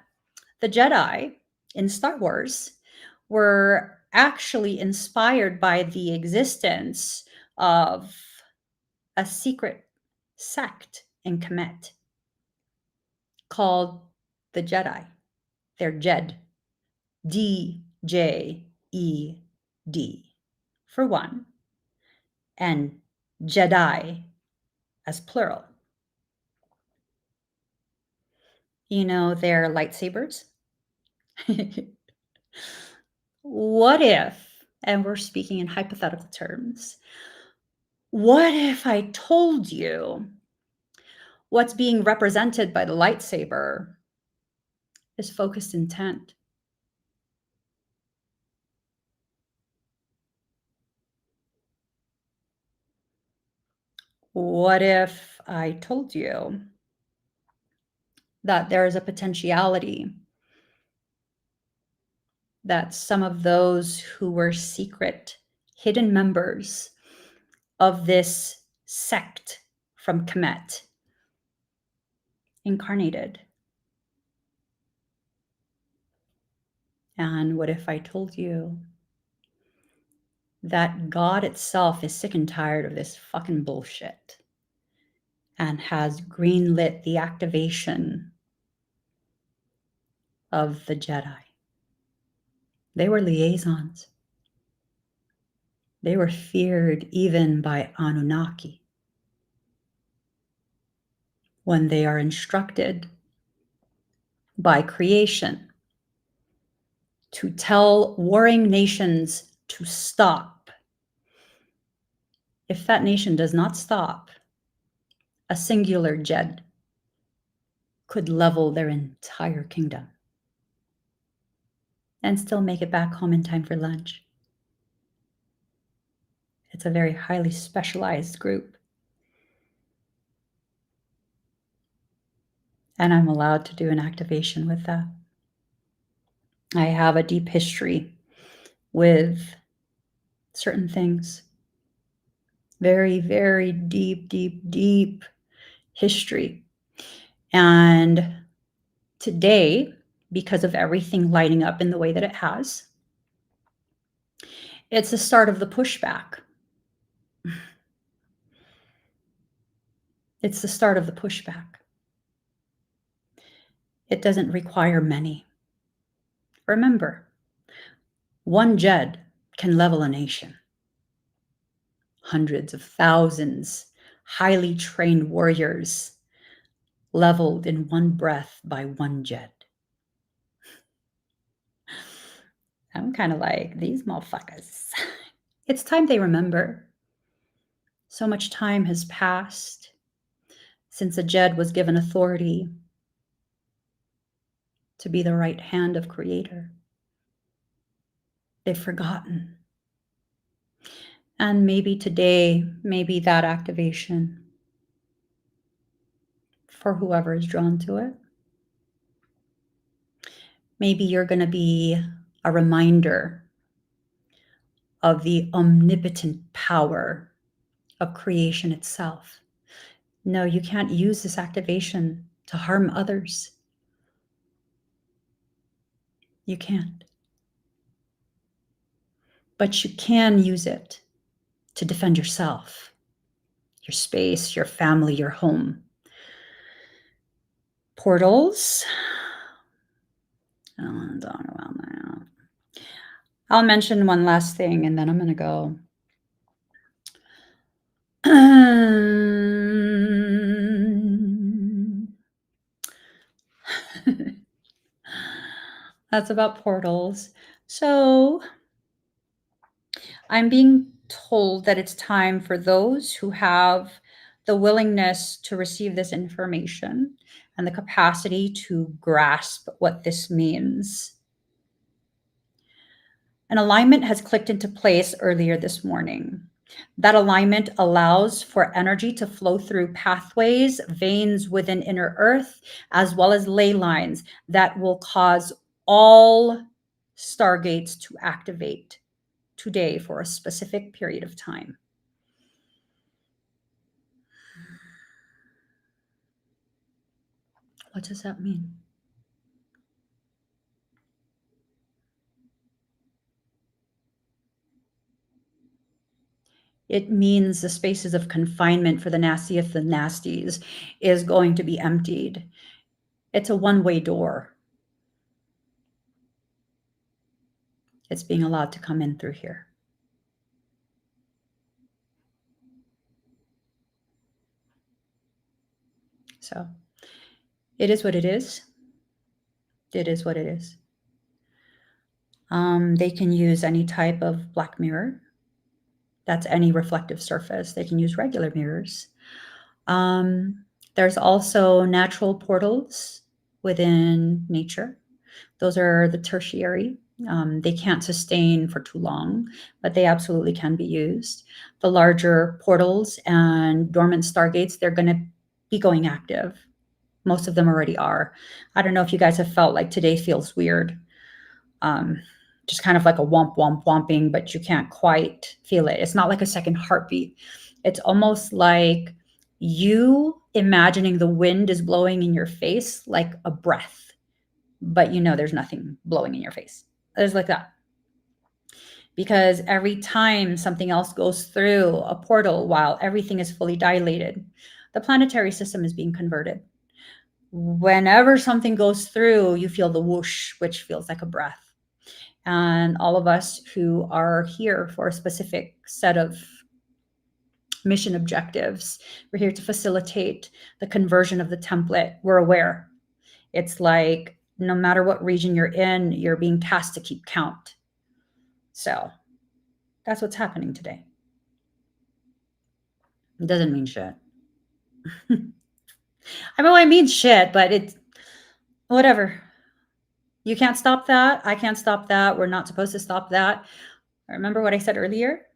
the Jedi in Star Wars were actually inspired by the existence of a secret sect in Kemet called the Jedi. They're Jed, D-J-E-D for one, and Jedi as plural. You know, they're lightsabers. What if, and we're speaking in hypothetical terms, what if I told you what's being represented by the lightsaber is focused intent? What if I told you that there is a potentiality that some of those who were secret, hidden members of this sect from Kemet incarnated? And what if I told you that God itself is sick and tired of this fucking bullshit and has greenlit the activation of the Jedi? They were liaisons. They were feared even by Anunnaki when they are instructed by creation to tell warring nations to stop. If that nation does not stop, a singular Jed could level their entire kingdom and still make it back home in time for lunch. It's a very highly specialized group. And I'm allowed to do an activation with that. I have a deep history with certain things. Very, very deep, deep, deep history. And today, because of everything lighting up in the way that it has, it's the start of the pushback. It's the start of the pushback. It doesn't require many. Remember, one Jed can level a nation. Hundreds of thousands, highly trained warriors leveled in one breath by one Jed. I'm kind of like, these motherfuckers. It's time they remember. So much time has passed since a Jed was given authority to be the right hand of Creator. They've forgotten. And maybe today, maybe that activation for whoever is drawn to it. Maybe you're going to be a reminder of the omnipotent power of creation itself. No, you can't use this activation to harm others. You can't. But you can use it to defend yourself, your space, your family, your home. Portals. I don't want to talk about that. I'll mention one last thing and then I'm going to go. That's about portals. So I'm being told that it's time for those who have the willingness to receive this information and the capacity to grasp what this means. An alignment has clicked into place earlier this morning. That alignment allows for energy to flow through pathways, veins within inner earth, as well as ley lines that will cause all stargates to activate today for a specific period of time. What does that mean? It means the spaces of confinement for the nasty of the nasties is going to be emptied. It's a one-way door. It's being allowed to come in through here. So it is what it is. It is what it is. They can use any type of black mirror. That's any reflective surface. They can use regular mirrors. There's also natural portals within nature. Those are the tertiary. They can't sustain for too long, but they absolutely can be used. The larger portals and dormant stargates, they're going to be going active. Most of them already are. I don't know if you guys have felt like today feels weird. Just kind of like a womp, womp, womping, but you can't quite feel it. It's not like a second heartbeat. It's almost like you imagining the wind is blowing in your face like a breath, but you know there's nothing blowing in your face. It's like that. Because every time something else goes through a portal while everything is fully dilated, the planetary system is being converted. Whenever something goes through, you feel the whoosh, which feels like a breath. And all of us who are here for a specific set of mission objectives, we're here to facilitate the conversion of the template. We're aware. It's like No matter what region you're in, you're being tasked to keep count. So that's what's happening today. It doesn't mean shit. I mean, it means shit, but it's whatever. You can't stop that. I can't stop that. We're not supposed to stop that. Remember what I said earlier?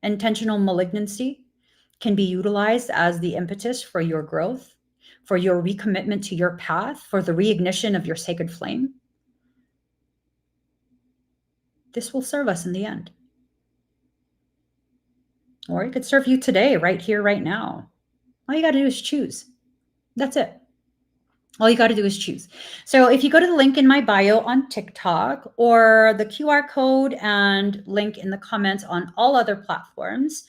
Intentional malignancy can be utilized as the impetus for your growth, for your recommitment to your path, for the reignition of your sacred flame. This will serve us in the end. Or it could serve you today, right here, right now. All you got to do is choose. That's it. All you got to do is choose. So if you go to the link in my bio on TikTok or the QR code and link in the comments on all other platforms,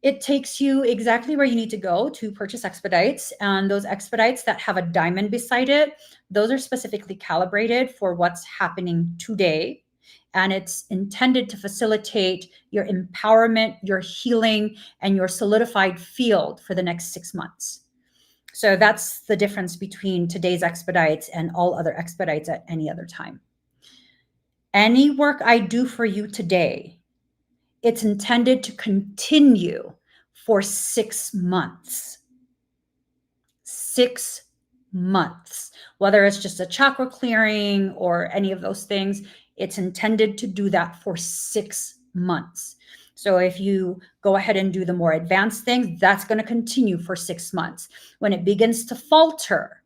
it takes you exactly where you need to go to purchase expedites. And those expedites that have a diamond beside it, those are specifically calibrated for what's happening today. And it's intended to facilitate your empowerment, your healing, and your solidified field for the next 6 months. So that's the difference between today's expedites and all other expedites at any other time. Any work I do for you today, it's intended to continue for 6 months. 6 months. Whether it's just a chakra clearing or any of those things, it's intended to do that for 6 months. So if you go ahead and do the more advanced things, that's going to continue for 6 months. When it begins to falter,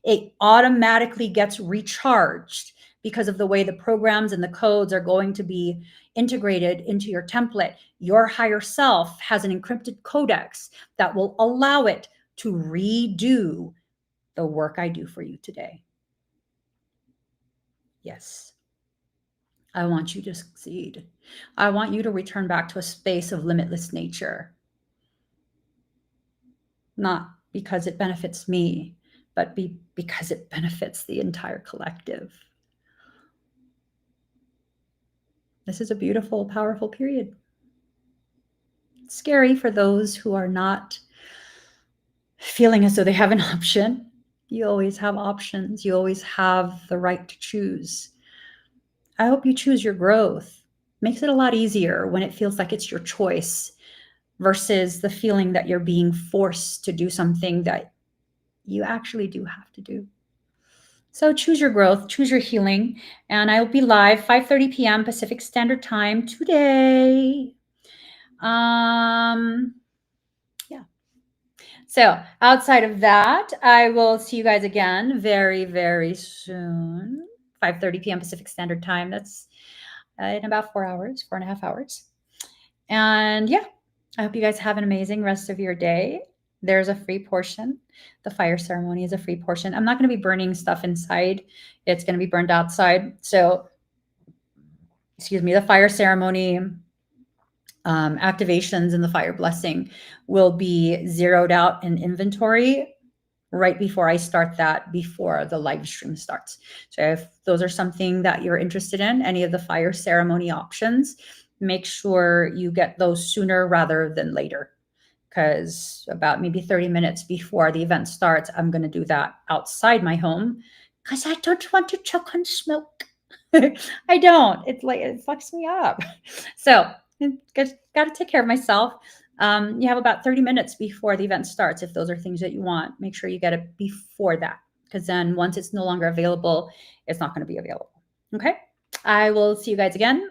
it automatically gets recharged because of the way the programs and the codes are going to be integrated into your template. Your higher self has an encrypted codex that will allow it to redo the work I do for you today. Yes. I want you to succeed. I want you to return back to a space of limitless nature. Not because it benefits me, but because it benefits the entire collective. This is a beautiful, powerful period. It's scary for those who are not feeling as though they have an option. You always have options. You always have the right to choose. I hope you choose your growth. Makes it a lot easier when it feels like it's your choice versus the feeling that you're being forced to do something that you actually do have to do. So choose your growth, choose your healing, and I will be live 5:30 p.m. Pacific Standard Time today. Yeah. So outside of that, I will see you guys again very, very soon. 5:30 p.m. Pacific Standard Time. That's in about 4 hours, 4.5 hours. And yeah, I hope you guys have an amazing rest of your day. There's a free portion. The fire ceremony is a free portion. I'm not going to be burning stuff inside. It's going to be burned outside. So, excuse me, the fire ceremony activations and the fire blessing will be zeroed out in inventory right before I start that, before the live stream starts. So if those are something that you're interested in, any of the fire ceremony options, make sure you get those sooner rather than later. Because about maybe 30 minutes before the event starts, I'm going to do that outside my home because I don't want to choke on smoke. I don't. It's like, it fucks me up. So got to take care of myself. You have about 30 minutes before the event starts. If those are things that you want, make sure you get it before that, because then once it's no longer available, it's not going to be available. Okay. I will see you guys again